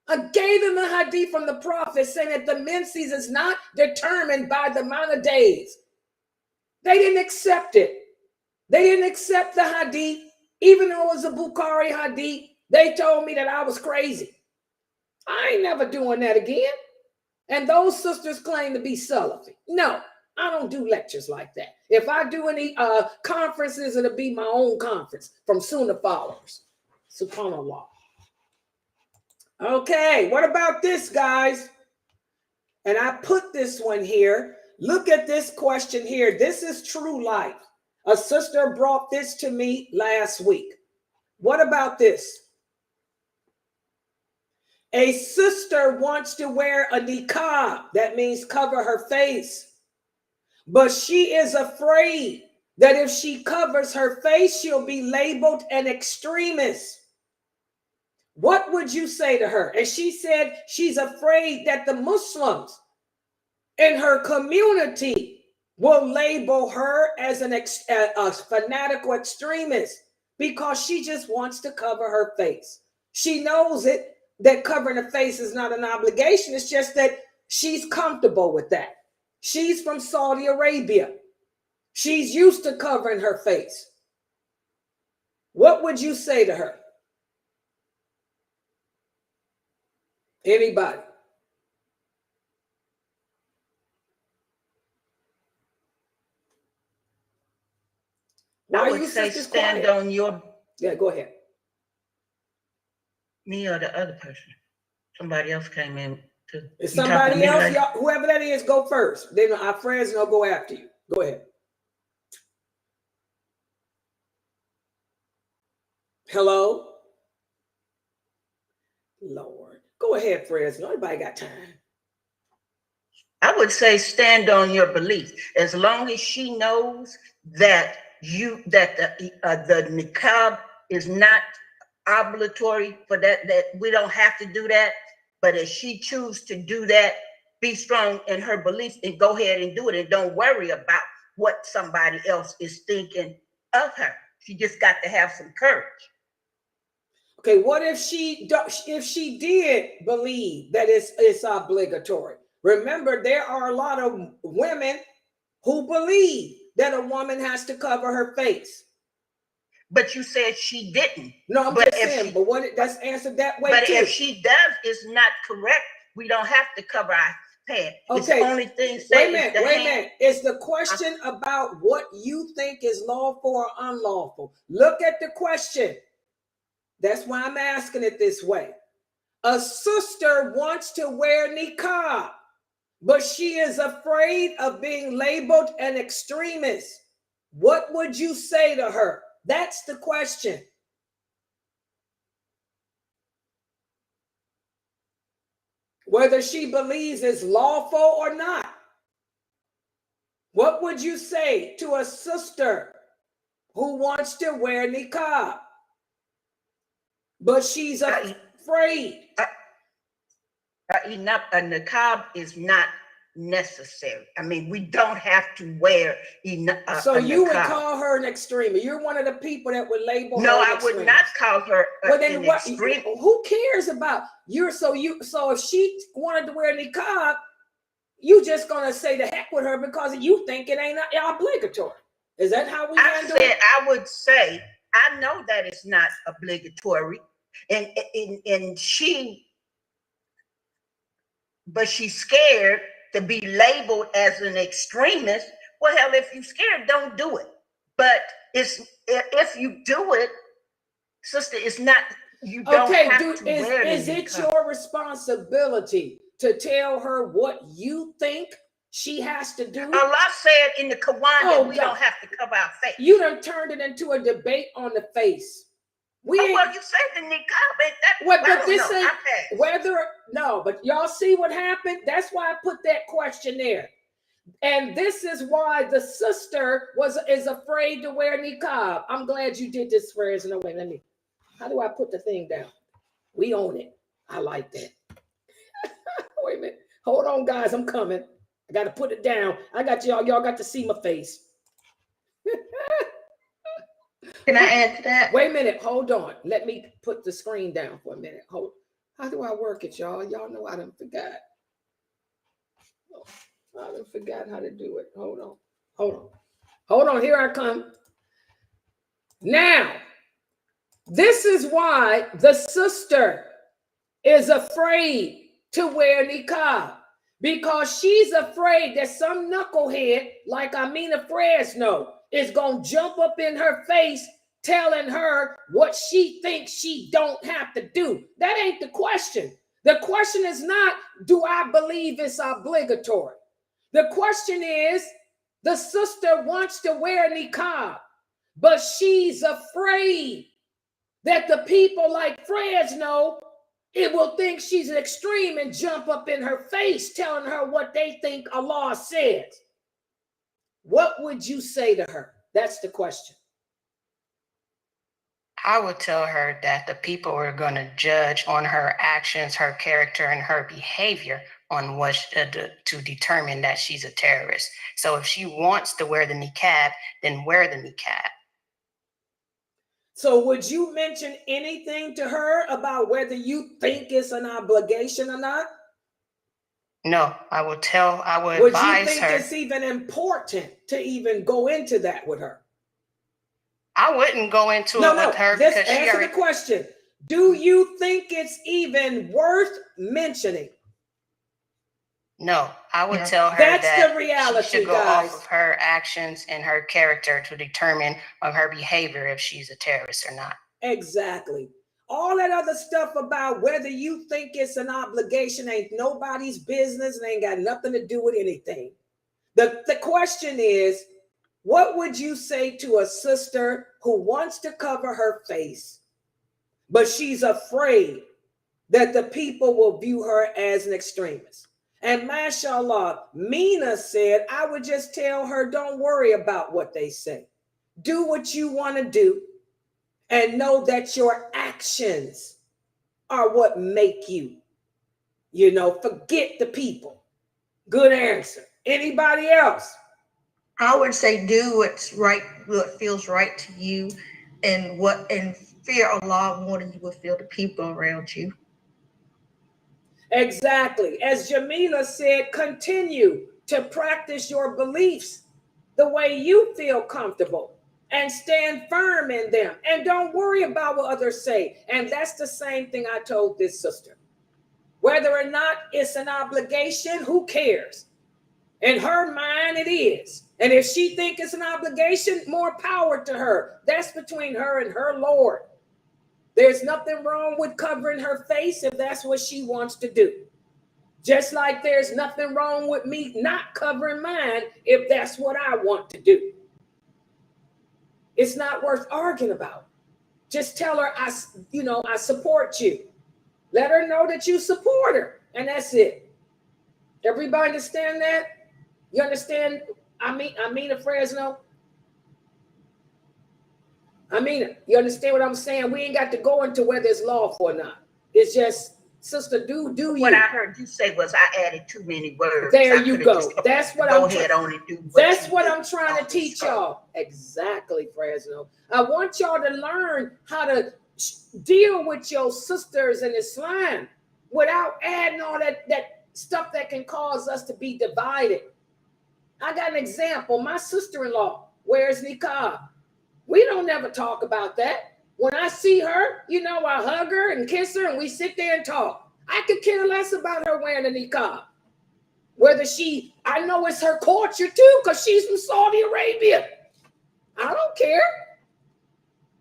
I gave them the hadith from the Prophet saying that the menses is not determined by the amount of days. They didn't accept it. They didn't accept the hadith, even though it was a Bukhari hadith. They told me that I was crazy. I ain't never doing that again. And those sisters claim to be Salafi. No, I don't do lectures like that. If I do any conferences, it'll be my own conference from Sunnahfollowers. Subhanallah. Okay, what about this, guys? And I put this one here. Look at this question here. This is true life. A sister brought this to me last week. What about this? A sister wants to wear a niqab. That means cover her face. But she is afraid that if she covers her face, she'll be labeled an extremist. What would you say to her? And she said she's afraid that the Muslims in her community will label her as a fanatical extremist because she just wants to cover her face. She knows it, that covering the face is not an obligation. It's just that she's comfortable with that. She's from Saudi Arabia. She's used to covering her face. What would you say to her? Anybody? I would say stand on your... Yeah, go ahead. Me or the other person? Somebody else came in. If somebody else, like, whoever that is, go first. Then our friends will go after you. Go ahead. Hello? Lord. Go ahead, Fresno. Nobody got time. I would say stand on your beliefs. As long as she knows that the niqab is not obligatory for that we don't have to do that. But if she chooses to do that, be strong in her beliefs and go ahead and do it, and don't worry about what somebody else is thinking of her. She just got to have some courage. Okay, what if she did believe that it's obligatory? Remember, there are a lot of women who believe that a woman has to cover her face. But you said she didn't. No, I'm just saying, but that's answered that way. But too. If she does, it's not correct. We don't have to cover our pants. Okay. It's the only thing. Wait a minute. It's the question about what you think is lawful or unlawful. Look at the question. That's why I'm asking it this way. A sister wants to wear niqab, but she is afraid of being labeled an extremist. What would you say to her? That's the question. Whether she believes it's lawful or not. What would you say to a sister who wants to wear niqab, but she's afraid? A niqab is not necessary. I mean, we don't have to wear so you would call her an extremist. You're one of the people that would label her an extremist. No, I would not call her an extremist. Who cares about you? So if she wanted to wear niqab, you just gonna say the heck with her because you think it ain't obligatory. Is that how we handle it? I would say I know that it's not obligatory, and but she's scared to be labeled as an extremist. Well, hell, if you're scared, don't do it. But if you do it, sister, it's not, you don't have to wear it. Is it your responsibility to tell her what you think she has to do? Allah said in the Quran that we don't have to cover our face. You done turned it into a debate on the face. Well, you said the niqab ain't that. Well, but this ain't but y'all see what happened? That's why I put that question there. And this is why the sister is afraid to wear niqab. I'm glad you did this, Fred. No, wait, how do I put the thing down? We own it. I like that. Wait a minute. Hold on, guys. I'm coming. I got to put it down. I got y'all. Y'all got to see my face. Can I add to that? Wait a minute. Hold on. Let me put the screen down for a minute. How do I work it, y'all? Y'all know I done forgot. I done forgot how to do it. Hold on. Here I come. Now, this is why the sister is afraid to wear niqab. Because she's afraid that some knucklehead like Amina Fresno is going to jump up in her face telling her what she thinks she don't have to do. That ain't the question. The question is not, do I believe it's obligatory? The question is, the sister wants to wear niqab, but she's afraid that the people like Fresno, it will think she's an extreme and jump up in her face telling her what they think Allah says. what would you say to her? That's the question. I would tell her that the people are going to judge on her actions, her character, and her behavior on what to determine that she's a terrorist. So if she wants to wear the niqab, then wear the niqab. So would you mention anything to her about whether you think it's an obligation or not? No, I would Would you advise think her. it's even important to even go into that with her? I wouldn't go into it with her just because she answer already. the question. Do you think it's even worth mentioning? No, I would Yeah. tell her That's that the reality, she should go guys. off of her actions and her character to determine of her behavior if she's a terrorist or not. Exactly. All that other stuff about whether you think it's an obligation ain't nobody's business and ain't got nothing to do with anything. The question is, what would you say to a sister who wants to cover her face, but she's afraid that the people will view her as an extremist? And mashallah, Mina said, I would just tell her, don't worry about what they say. Do what you want to do and know that your actions are what make you. You know, forget the people. Good answer. Anybody else? I would say do what's right, what feels right to you, and fear Allah more than you would feel the people around you. Exactly. As Jamila said, continue to practice your beliefs the way you feel comfortable and stand firm in them. And don't worry about what others say. And that's the same thing I told this sister. Whether or not it's an obligation, who cares? In her mind, it is. And if she thinks it's an obligation, more power to her. That's between her and her Lord. There's nothing wrong with covering her face if that's what she wants to do. Just like there's nothing wrong with me not covering mine if that's what I want to do. It's not worth arguing about. Just tell her, I support you. Let her know that you support her. And that's it. Everybody understand that? You understand? I mean, Fresno. You understand what I'm saying? We ain't got to go into whether it's lawful or not. It's just, sister, do you. What I heard you say was I added too many words. There you go. That's what I'm ahead on and do. That's what I'm trying to teach y'all. Exactly, Fresno. I want y'all to learn how to deal with your sisters in Islam without adding all that stuff that can cause us to be divided. I got an example. My sister-in-law wears niqab. We don't never talk about that. When I see her, I hug her and kiss her and we sit there and talk. I could care less about her wearing a niqab. Whether I know it's her culture too, because she's from Saudi Arabia. I don't care.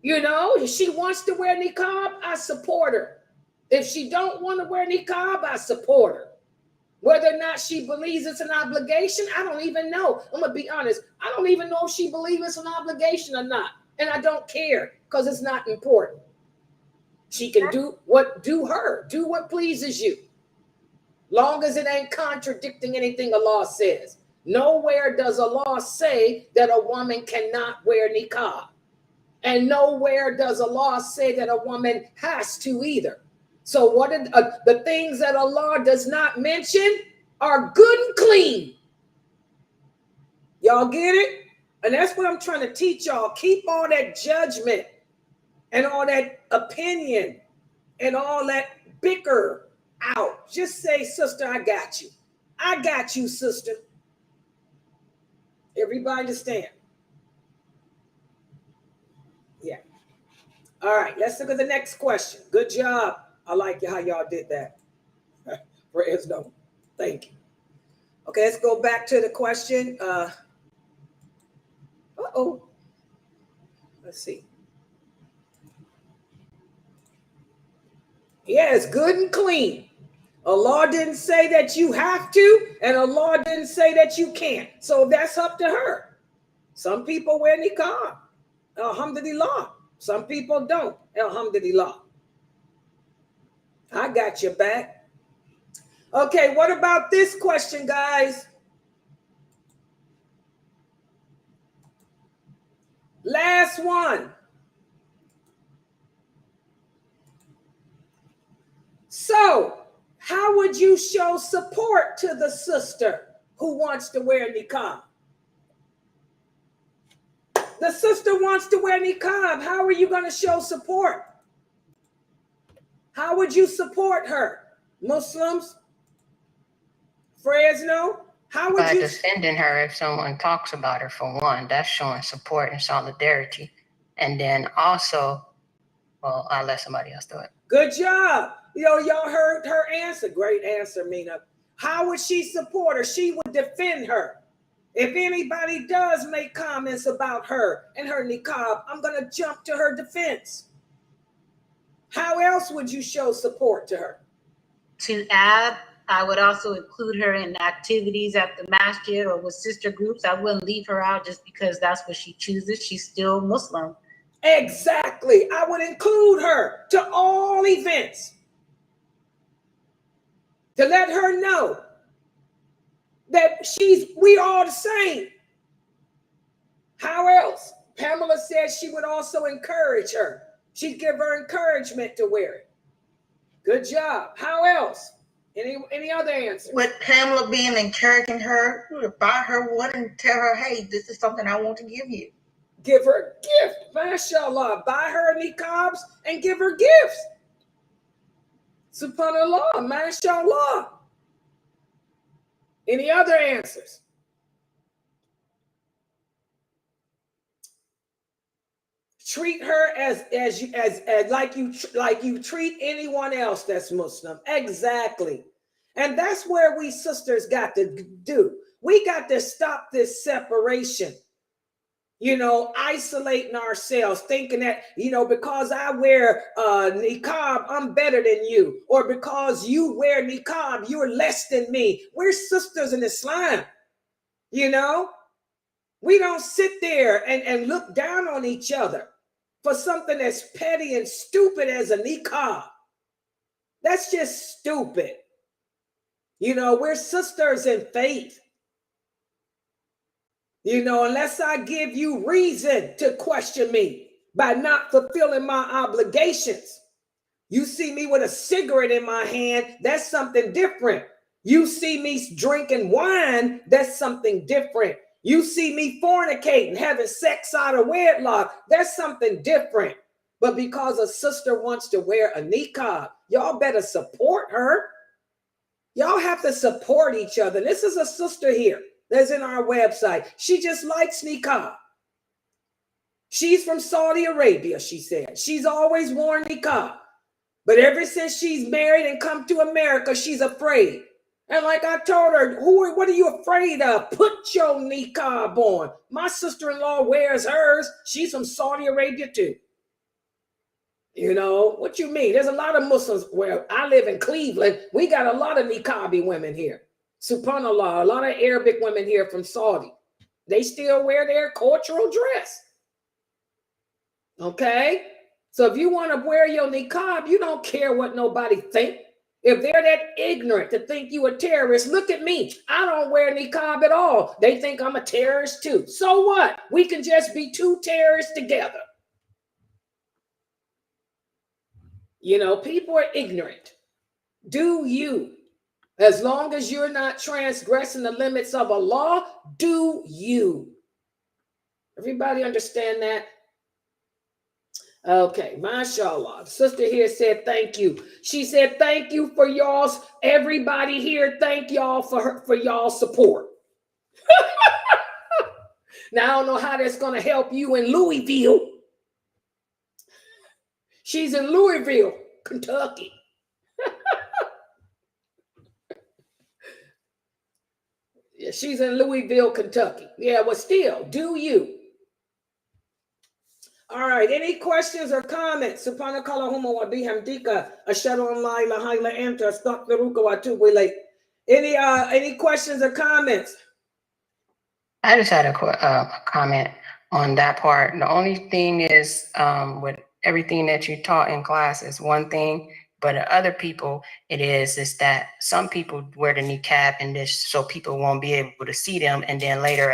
If she wants to wear niqab, I support her. If she don't want to wear niqab, I support her. Whether or not she believes it's an obligation, I don't even know. I'm going to be honest. I don't even know if she believes it's an obligation or not. And I don't care because it's not important. She can do what pleases you. Long as it ain't contradicting anything Allah says. Nowhere does Allah say that a woman cannot wear niqab. And nowhere does Allah say that a woman has to either. So what the things that Allah does not mention are good and clean. Y'all get it? And that's what I'm trying to teach y'all. Keep all that judgment and all that opinion and all that bicker out. Just say, sister, I got you. I got you, sister. Everybody understand? Yeah. All right, let's look at the next question. Good job. I like how y'all did that. Fresno. Thank you. Okay, let's go back to the question. Let's see. Yeah, it's good and clean. Allah didn't say that you have to, and Allah didn't say that you can't. So that's up to her. Some people wear niqab. Alhamdulillah. Some people don't. Alhamdulillah. I got your back. Okay, what about this question, guys? Last one. So, how would you show support to the sister who wants to wear niqab? The sister wants to wear niqab. How are you going to show support? How would you support her? Muslims? Fresno? How would By you? defending her if someone talks about her, for one. That's showing support and solidarity. And then also, well, I'll let somebody else do it. Good job. Y'all heard her answer. Great answer, Mina. How would she support her? She would defend her. If anybody does make comments about her and her niqab, I'm going to jump to her defense. How else would you show support to her? To add, I would also include her in activities at the masjid or with sister groups. I wouldn't leave her out just because that's what she chooses. She's still Muslim. Exactly. I would include her to all events to let her know that we all the same. How else? Pamela said she would also encourage her. She'd give her encouragement to wear it. Good job. How else? Any other answer? With Pamela being encouraging her, buy her one and tell her, hey, this is something I want to give you. Give her a gift. MashaAllah. Buy her niqabs and give her gifts. SubhanAllah. MashaAllah. Any other answers? Treat her as like you treat anyone else that's Muslim. Exactly. And that's where we sisters got to do. We got to stop this separation. Isolating ourselves, thinking that, because I wear niqab, I'm better than you. Or because you wear niqab, you're less than me. We're sisters in Islam. We don't sit there and look down on each other for something as petty and stupid as a niqab. That's just stupid. We're sisters in faith. Unless I give you reason to question me by not fulfilling my obligations. You see me with a cigarette in my hand, that's something different. You see me drinking wine, that's something different. You see me fornicating, having sex out of wedlock, that's something different. But because a sister wants to wear a niqab, y'all better support her. Y'all have to support each other. This is a sister here that's in our website. She just likes niqab. She's from Saudi Arabia, she said. She's always worn niqab. But ever since she's married and come to America, she's afraid. And like I told her, what are you afraid of? Put your niqab on. My sister-in-law wears hers. She's from Saudi Arabia too. What you mean? There's a lot of Muslims where I live in Cleveland. We got a lot of niqabi women here. SubhanAllah, a lot of Arabic women here from Saudi. They still wear their cultural dress. Okay? So if you want to wear your niqab, you don't care what nobody think. If they're that ignorant to think you a terrorist, look at me. I don't wear niqab at all. They think I'm a terrorist too. So what? We can just be two terrorists together. People are ignorant. Do you? As long as you're not transgressing the limits of Allah, do you? Everybody understand that? Okay, mashallah. The sister here said thank you. She said thank you for y'all's, everybody here, thank y'all for y'all's support. Now, I don't know how that's going to help you in Louisville. She's in Louisville, Kentucky. Yeah, she's in Louisville, Kentucky. Yeah, well, still, do you? All right, any questions or comments? Subhanakallahumma wa bihamdika ashhadu an la ilaha illa anta astaghfiruka wa atubu ilayk. Any questions or comments? I just had a comment on that part. The only thing is, with everything that you taught in class is one thing, but other people, it is that some people wear the niqab and this so people won't be able to see them, and then later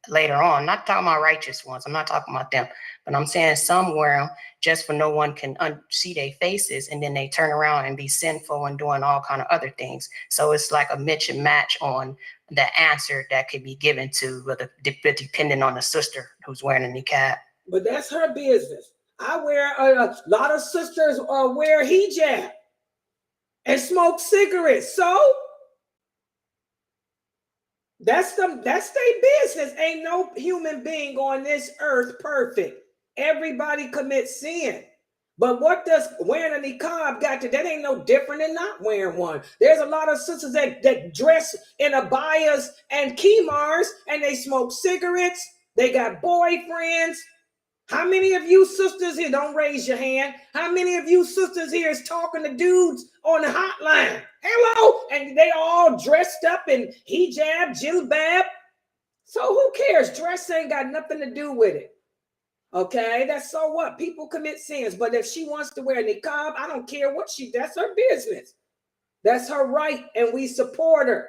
later on. Not talking about righteous ones. I'm not talking about them, but I'm saying some wear them just for no one can see their faces, and then they turn around and be sinful and doing all kind of other things. So it's like a mix and match on the answer that could be given to, depending on the sister who's wearing a niqab. But that's her business. I wear a lot of sisters wear hijab and smoke cigarettes. So that's their business. Ain't no human being on this earth perfect. Everybody commits sin. But what does wearing a niqab got to? That ain't no different than not wearing one. There's a lot of sisters that dress in abayas and khimars and they smoke cigarettes. They got boyfriends. How many of you sisters here, don't raise your hand, how many of you sisters here is talking to dudes on the hotline? Hello? And they all dressed up in hijab, jilbab. So who cares? Dress ain't got nothing to do with it. Okay, that's so what? People commit sins. But if she wants to wear a niqab, I don't care what that's her business. That's her right, and we support her.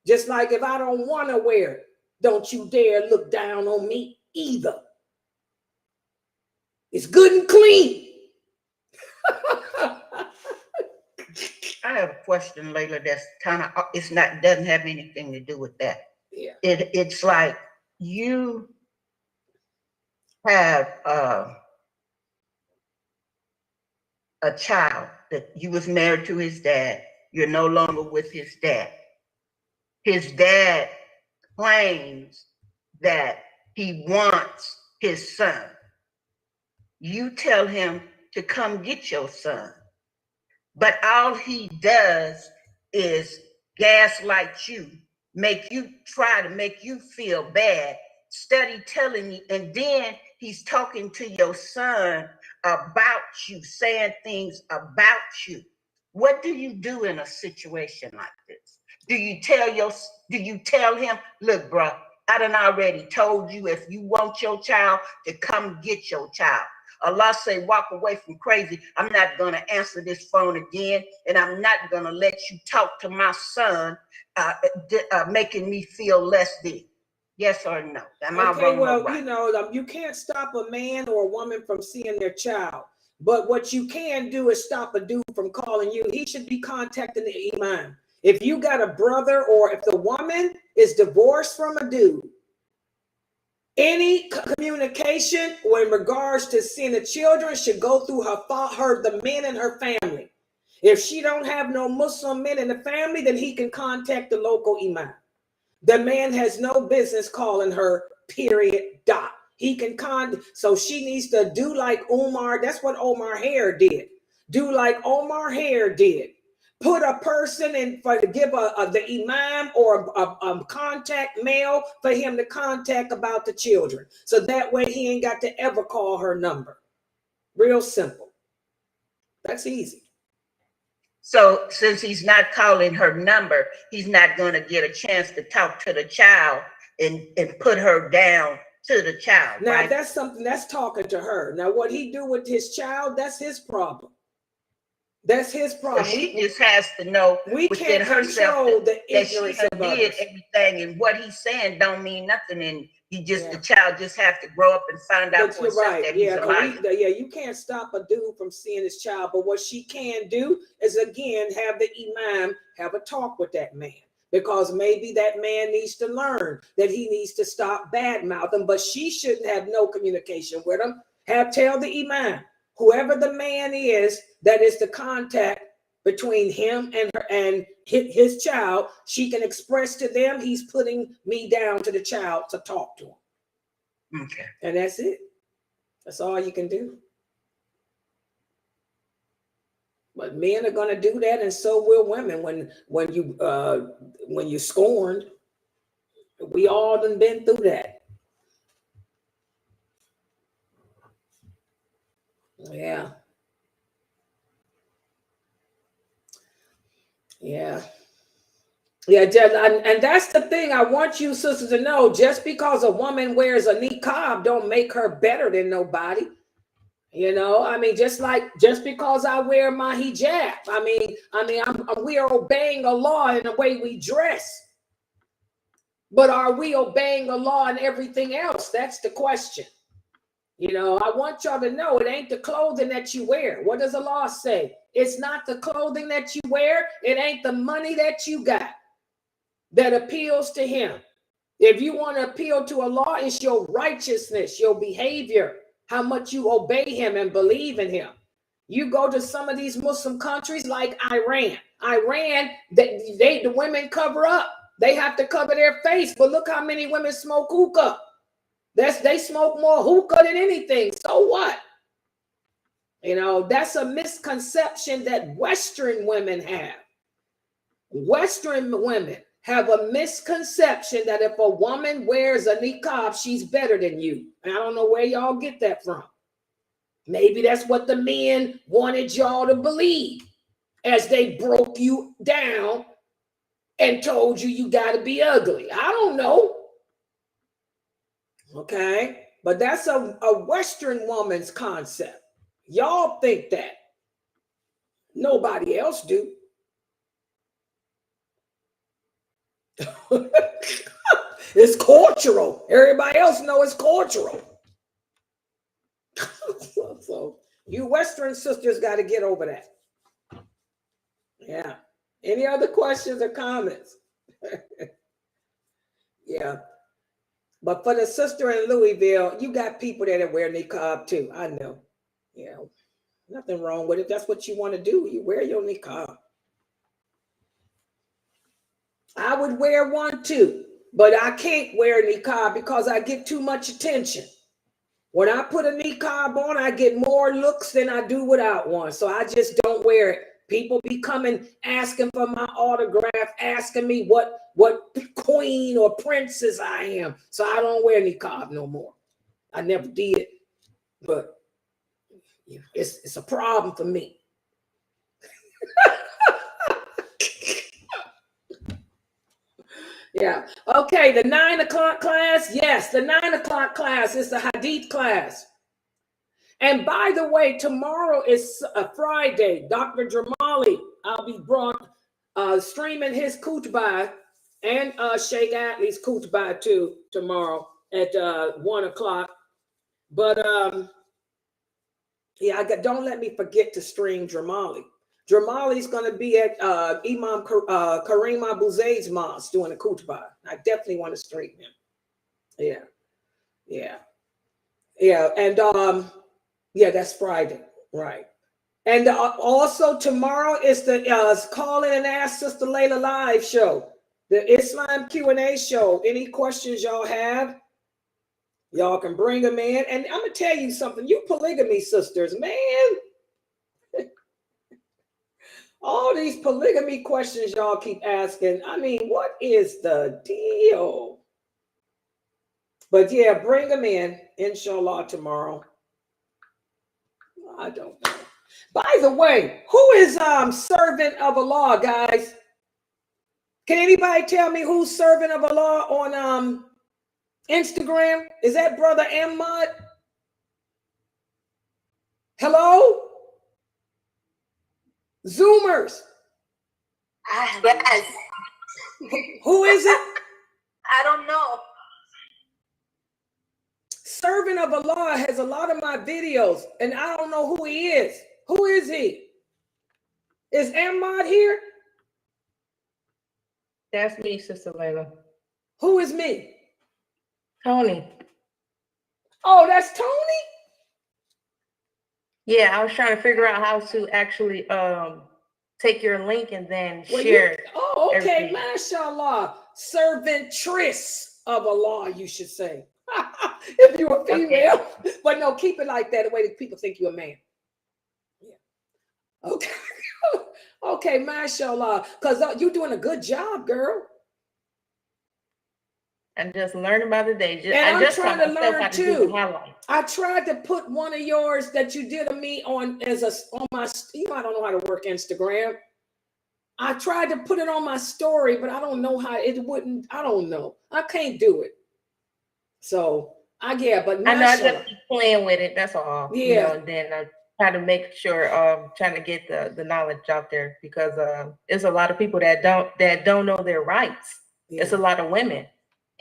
Just like if I don't want to wear it, don't you dare look down on me either. It's good and clean. I have a question, Layla, that's kind of, doesn't have anything to do with that. Yeah. It's like you have a child that you was married to his dad. You're no longer with his dad. His dad claims that he wants his son. You tell him to come get your son. But all he does is gaslight you, try to make you feel bad, study telling you, and then he's talking to your son about you, saying things about you. What do you do in a situation like this? Do you tell him, look, bro, I done already told you if you want your child to come get your child. Allah say, walk away from crazy. I'm not going to answer this phone again, and I'm not going to let you talk to my son, making me feel less than. Yes or no? Am I wrong or right? You know, you can't stop a man or a woman from seeing their child. But what you can do is stop a dude from calling you. He should be contacting the imam. If you got a brother, or if the woman is divorced from a dude, any communication or in regards to seeing the children should go through the men in her family. If she don't have no Muslim men in the family, then he can contact the local imam. The man has no business calling her, period, dot. He can so she needs to do like Omar. That's what Omar Hare did. Do like Omar Hare did. Put a person in for to give the imam or a contact mail for him to contact about the children. So that way he ain't got to ever call her number. Real simple. That's easy. So since he's not calling her number, he's not going to get a chance to talk to the child and put her down to the child. Now, right? That's something that's talking to her. Now, what he do with his child, that's his problem. That's his problem. So she just has to know within herself that she did everything, and what he's saying don't mean nothing. And the child just has to grow up and find out for herself that he's alive. You can't stop a dude from seeing his child, but what she can do is again have the imam have a talk with that man, because maybe that man needs to learn that he needs to stop bad mouthing, but she shouldn't have no communication with him. Tell the imam, whoever the man is that is the contact between him and her and his child, she can express to them, he's putting me down to the child to talk to him. Okay. And that's it. That's all you can do. But men are going to do that, and so will women when you scorned. We all done been through that. Yeah. And that's the thing I want you sisters to know. Just because a woman wears a niqab don't make her better than nobody. You know, I mean, just because I wear my hijab, we are obeying a law in the way we dress. But are we obeying the law and everything else? That's the question. You know, I want y'all to know it ain't the clothing that you wear. What does the law say? It's not the clothing that you wear. It ain't the money that you got that appeals to him. If you want to appeal to a law, it's your righteousness, your behavior, how much you obey him and believe in him. You go to some of these Muslim countries like Iran. The women cover up. They have to cover their face. But look how many women smoke hookah. They smoke more hookah than anything. So what? You know, that's a misconception that Western women have. Western women have a misconception that if a woman wears a niqab, she's better than you. And I don't know where y'all get that from. Maybe that's what the men wanted y'all to believe as they broke you down and told you you got to be ugly. I don't know. Okay, but that's a Western woman's concept. Y'all think that. Nobody else do. It's cultural. Everybody else know it's cultural. So you Western sisters got to get over that. Yeah. Any other questions or comments? Yeah. But for the sister in Louisville, you got people that wear niqab too. I know. Yeah. Nothing wrong with it. That's what you want to do. You wear your niqab. I would wear one too, but I can't wear niqab because I get too much attention. When I put a niqab on, I get more looks than I do without one. So I just don't wear it. People be coming asking for my autograph, asking me what queen or princess I am. So I don't wear niqab no more. I never did, but you know, it's a problem for me. Yeah. Okay, the 9 o'clock class. Yes, the 9 o'clock class is the Hadith class. And by the way, tomorrow is a Friday. Dr. Jamali, I'll be streaming his khutbah and Sheikh Atlee's khutbah too tomorrow at 1 o'clock. But yeah, don't let me forget to stream Jamali. Jamali's going to be at Imam Kareem Abu Zayd's mosque doing a khutbah. I definitely want to stream him. Yeah, yeah, yeah, and yeah, that's Friday, right? And also tomorrow is the Call In and Ask Sister Layla live show, the Islam Q&A show. Any questions y'all have, y'all can bring them in. And I'm gonna tell you something, you polygamy sisters, man. All these polygamy questions y'all keep asking. I mean, what is the deal? But yeah, bring them in, inshallah, tomorrow. I don't know. By the way, who is servant of Allah, guys? Can anybody tell me who's servant of Allah on Instagram? Is that Brother Ahmad? Hello? Zoomers. Yes. Who is it? I don't know. Servant of Allah has a lot of my videos, and I don't know who he is. Who is he? Is Ahmad here? That's me, Sister Layla. Who is me? Tony. Oh, that's Tony? Yeah, I was trying to figure out how to actually take your link and then Well, share it. Oh, okay, everything. mashallah. Servantress of Allah, you should say. If you're a female. Okay. But no, keep it like that, the way that people think you're a man. Yeah. Okay. Okay, mashallah. Because you're doing a good job, girl. I'm just learning by the day. And I'm trying to learn too. I tried to put one of yours that you did of me on my, you know, I don't know how to work Instagram. I tried to put it on my story, but I don't know how it wouldn't. I don't know. I can't do it. So yeah, but I know I just keep playing with it. That's all. Yeah. You know, and then I try to make sure trying to get the knowledge out there, because there's a lot of people that don't know their rights. Yeah. It's a lot of women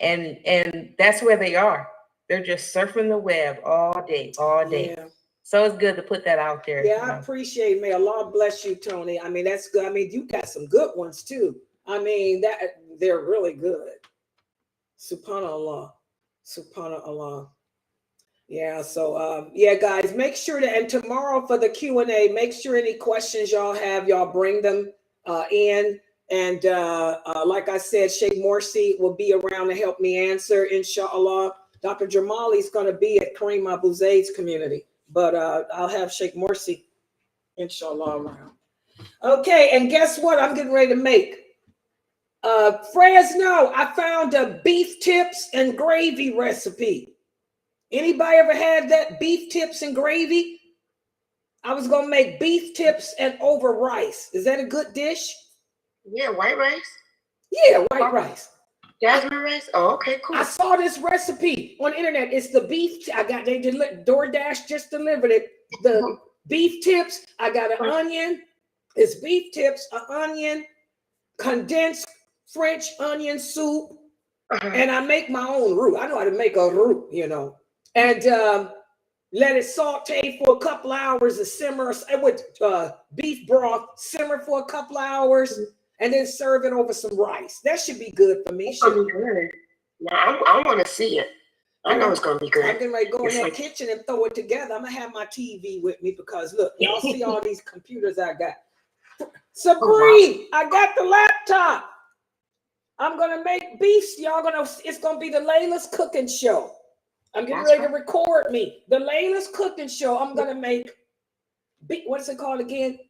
And that's where they are. They're just surfing the web all day, all day. Yeah. So it's good to put that out there. Yeah, I appreciate it. May Allah bless you, Tony. I mean, that's good. I mean, you got some good ones too. I mean, that they're really good. Subhanallah. Subhanallah. Yeah, so yeah, guys, make sure that, and tomorrow for the Q&A, make sure any questions y'all have, y'all bring them in. And like I said, Sheikh Morsi will be around to help me answer, inshallah. Dr. Jamali's going to be at Kareem Abu Zaid's community, but I'll have Sheikh Morsi, inshallah, around. Okay, and guess what I'm getting ready to make? Fresno, I found a beef tips and gravy recipe. Anybody ever had that, beef tips and gravy? I was going to make beef tips and over rice. Is that a good dish? Yeah, white rice? Yeah, white rice. Jasmine rice? Oh, okay, cool. I saw this recipe on the internet. It's the beef. DoorDash just delivered it. The beef tips. I got an onion. It's beef tips, an onion, condensed French onion soup, and I make my own roux. I know how to make a roux, you know, and let it saute for a couple hours and simmer with beef broth. Simmer for a couple hours. And then serve it over some rice. That should be good for me. It's gonna be good. Yeah, I want to see it. I know it's gonna be good. I'm getting ready to go in that kitchen and throw it together. I'm gonna have my TV with me because look, y'all see all these computers I got. Sabrine, I got the laptop. I'm gonna make beefs. It's gonna be the Layla's cooking show. I'm getting ready to record me. The Layla's cooking show. I'm gonna make. What is it called again?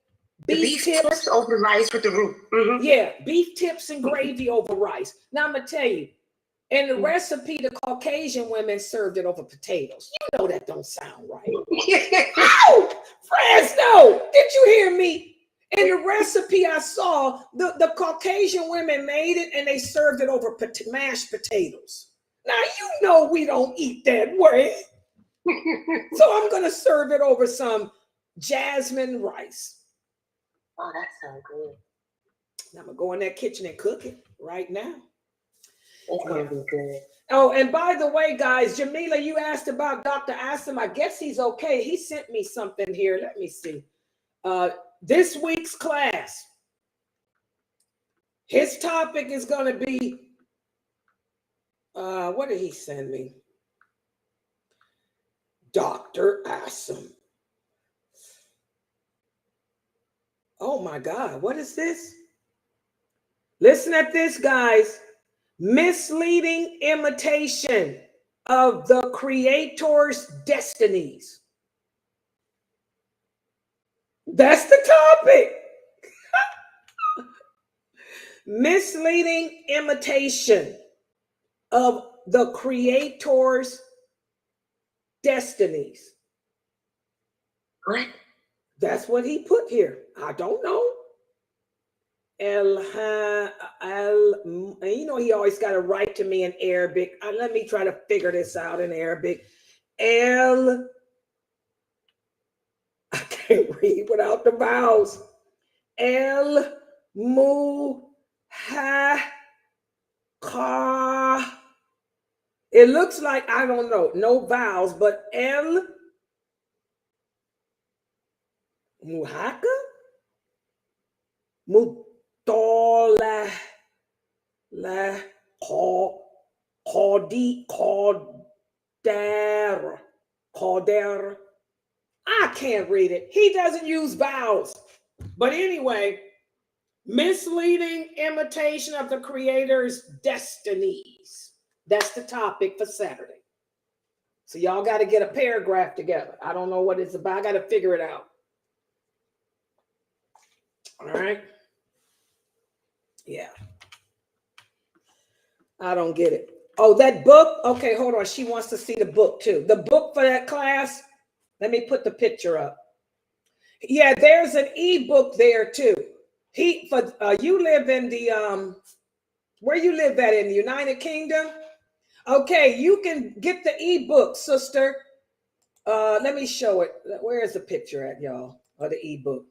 Beef tips over rice with the roux. Yeah, beef tips and gravy over rice. Now I'm gonna tell you, in the recipe, the Caucasian women served it over potatoes. You know that don't sound right. Ow! Fresno, did you hear me? In the recipe I saw, the Caucasian women made it and they served it over mashed potatoes. Now you know we don't eat that way. So I'm gonna serve it over some jasmine rice. Oh, that sounds good. I'm gonna go in that kitchen and cook it right now. It's gonna be good. Oh, and by the way, guys, Jamila, you asked about Dr. Asim. I guess he's okay. He sent me something here. Let me see. This week's class, his topic is gonna be, what did he send me? Dr. Asim. Oh my God, what is this? Listen at this, guys. Misleading imitation of the Creator's destinies. That's the topic. Misleading imitation of the Creator's destinies. What? That's what he put here. I don't know. You know, he always got to write to me in Arabic. Let me try to figure this out in Arabic. I can't read without the vowels. El mu ha ka. It looks like, I don't know, no vowels, but El Muhaka? Mutola la Calder. I can't read it. He doesn't use vowels. But anyway, misleading imitation of the Creator's destinies. That's the topic for Saturday. So y'all got to get a paragraph together. I don't know what it's about. I got to figure it out. All right. Yeah. I don't get it. Oh, that book. Okay, hold on. She wants to see the book too. The book for that class. Let me put the picture up. Yeah, there's an ebook there too. You live in the where you live at, in the United Kingdom? Okay, you can get the ebook, sister. Let me show it. Where is the picture at, y'all? Of the ebook.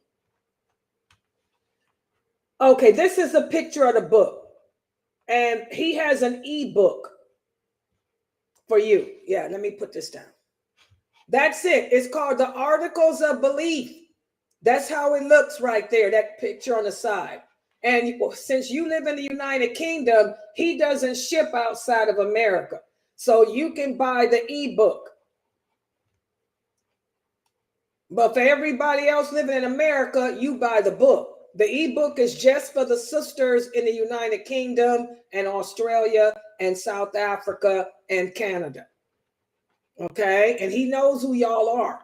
Okay, this is a picture of the book. And he has an ebook. for you. Yeah, let me put this down. That's it. It's called the Articles of Belief. That's how it looks right there, that picture on the side. And since you live in the United Kingdom, he doesn't ship outside of America. So you can buy the ebook. But for everybody else living in America, you buy the book. The ebook is just for the sisters in the United Kingdom and Australia and South Africa and Canada. Okay? And he knows who y'all are.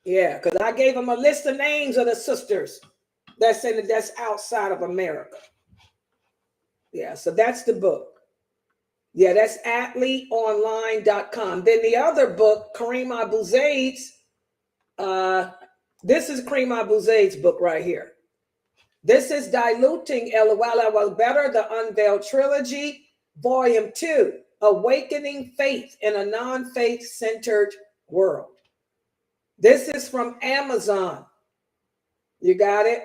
Yeah, because I gave him a list of names of the sisters that's outside of America. Yeah, so that's the book. Yeah, that's atleeonline.com. Then the other book, Kareem Abu Zaid's, this is Kareem Abu Zaid's book right here. This is Diluting Wal Bara, the Unveiled Trilogy, Volume 2, Awakening Faith in a Non-Faith Centered World. This is from Amazon. You got it?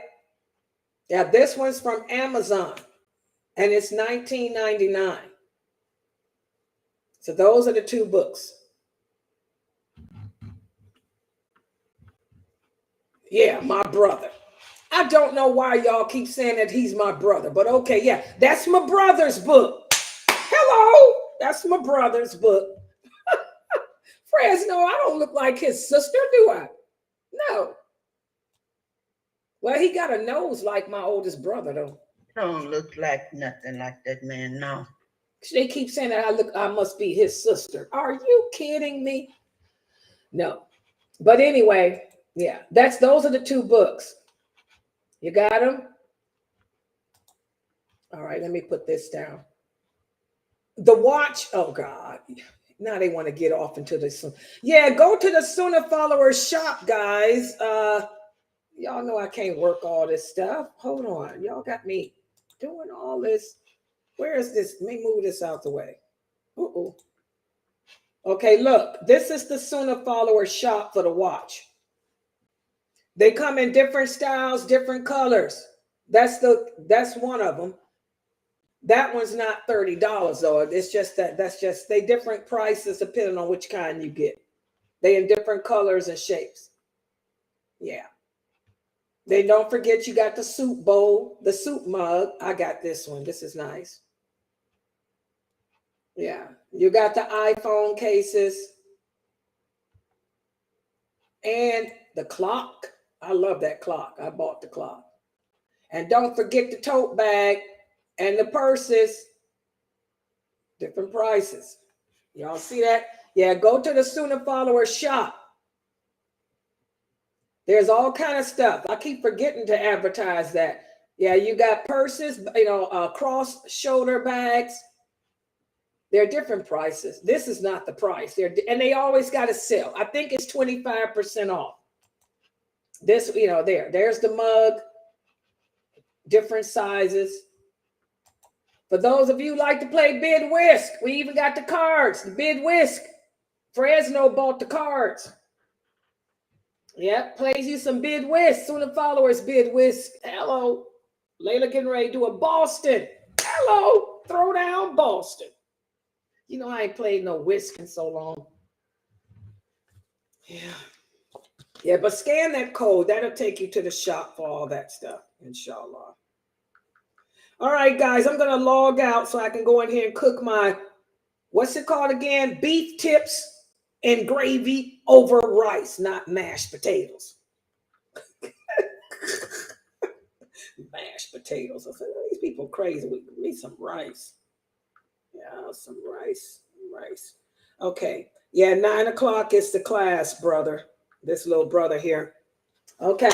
Yeah, this one's from Amazon, and it's $19.99. So those are the two books. Yeah, my brother. I don't know why y'all keep saying that he's my brother, but okay, yeah, that's my brother's book. Hello, that's my brother's book. Fresno, I don't look like his sister, do I? No. Well, he got a nose like my oldest brother, though. Don't look like nothing like that man, no. They keep saying that I must be his sister. Are you kidding me? No. But anyway, yeah, those are the two books. You got them? All right, let me put this down. The watch, oh God. Now they want to get off into this. Yeah, go to the SunnahfollowersShop, guys. Y'all know I can't work all this stuff. Hold on. Y'all got me doing all this. Where is this? Let me move this out the way. Uh-oh. Okay, look. This is the SunnahfollowersShop for the watch. They come in different styles, different colors. That's one of them. That one's not $30 though. It's just they different prices depending on which kind you get. They in different colors and shapes. Yeah. Then don't forget you got the soup bowl, the soup mug. I got this one. This is nice. Yeah. You got the iPhone cases and the clock. I love that clock. I bought the clock. And don't forget the tote bag and the purses. Different prices. Y'all see that? Yeah, go to the SunnahfollowersShop. There's all kind of stuff. I keep forgetting to advertise that. Yeah, you got purses, cross shoulder bags. They're different prices. This is not the price. And they always got a sale. I think it's 25% off. This, there's the mug, different sizes. For those of you who like to play bid whisk, we even got the cards, the bid whisk. Fresno bought the cards. Yep, plays you some bid whisk. Sunnahfollowers bid whisk. Hello. Layla getting ready to do a Boston. Hello. Throw down Boston. You know, I ain't played no whisk in so long. Yeah. Yeah, but scan that code. That'll take you to the shop for all that stuff, inshallah. All right, guys, I'm going to log out so I can go in here and cook my, what's it called again? Beef tips and gravy over rice, not mashed potatoes. Mashed potatoes. I said, oh, these people crazy. We need some rice. Yeah, some rice. Okay. Yeah, 9 o'clock is the class, brother. This little brother here. Okay.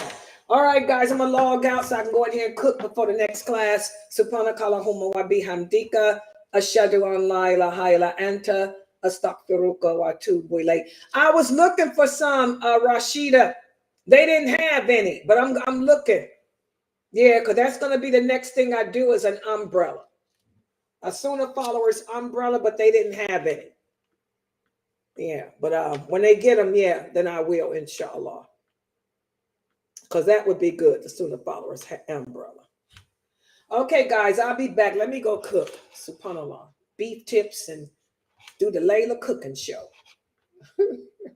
All right, guys, I'm going to log out so I can go in here and cook before the next class. Subhanakallahumma wa bihamdika. Ashhadu an la ilaha illa anta. Astaghfiruka wa atubu ilayk. I was looking for some, Rashida. They didn't have any, but I'm looking. Yeah, because that's going to be the next thing I do is an umbrella. A Sunnahfollowers umbrella, but they didn't have any. Yeah, but when they get them, yeah, then I will, inshallah. Because that would be good, the Sunnahfollowers umbrella. Okay, guys, I'll be back. Let me go cook. Subhanallah. Beef tips and do the Layla cooking show.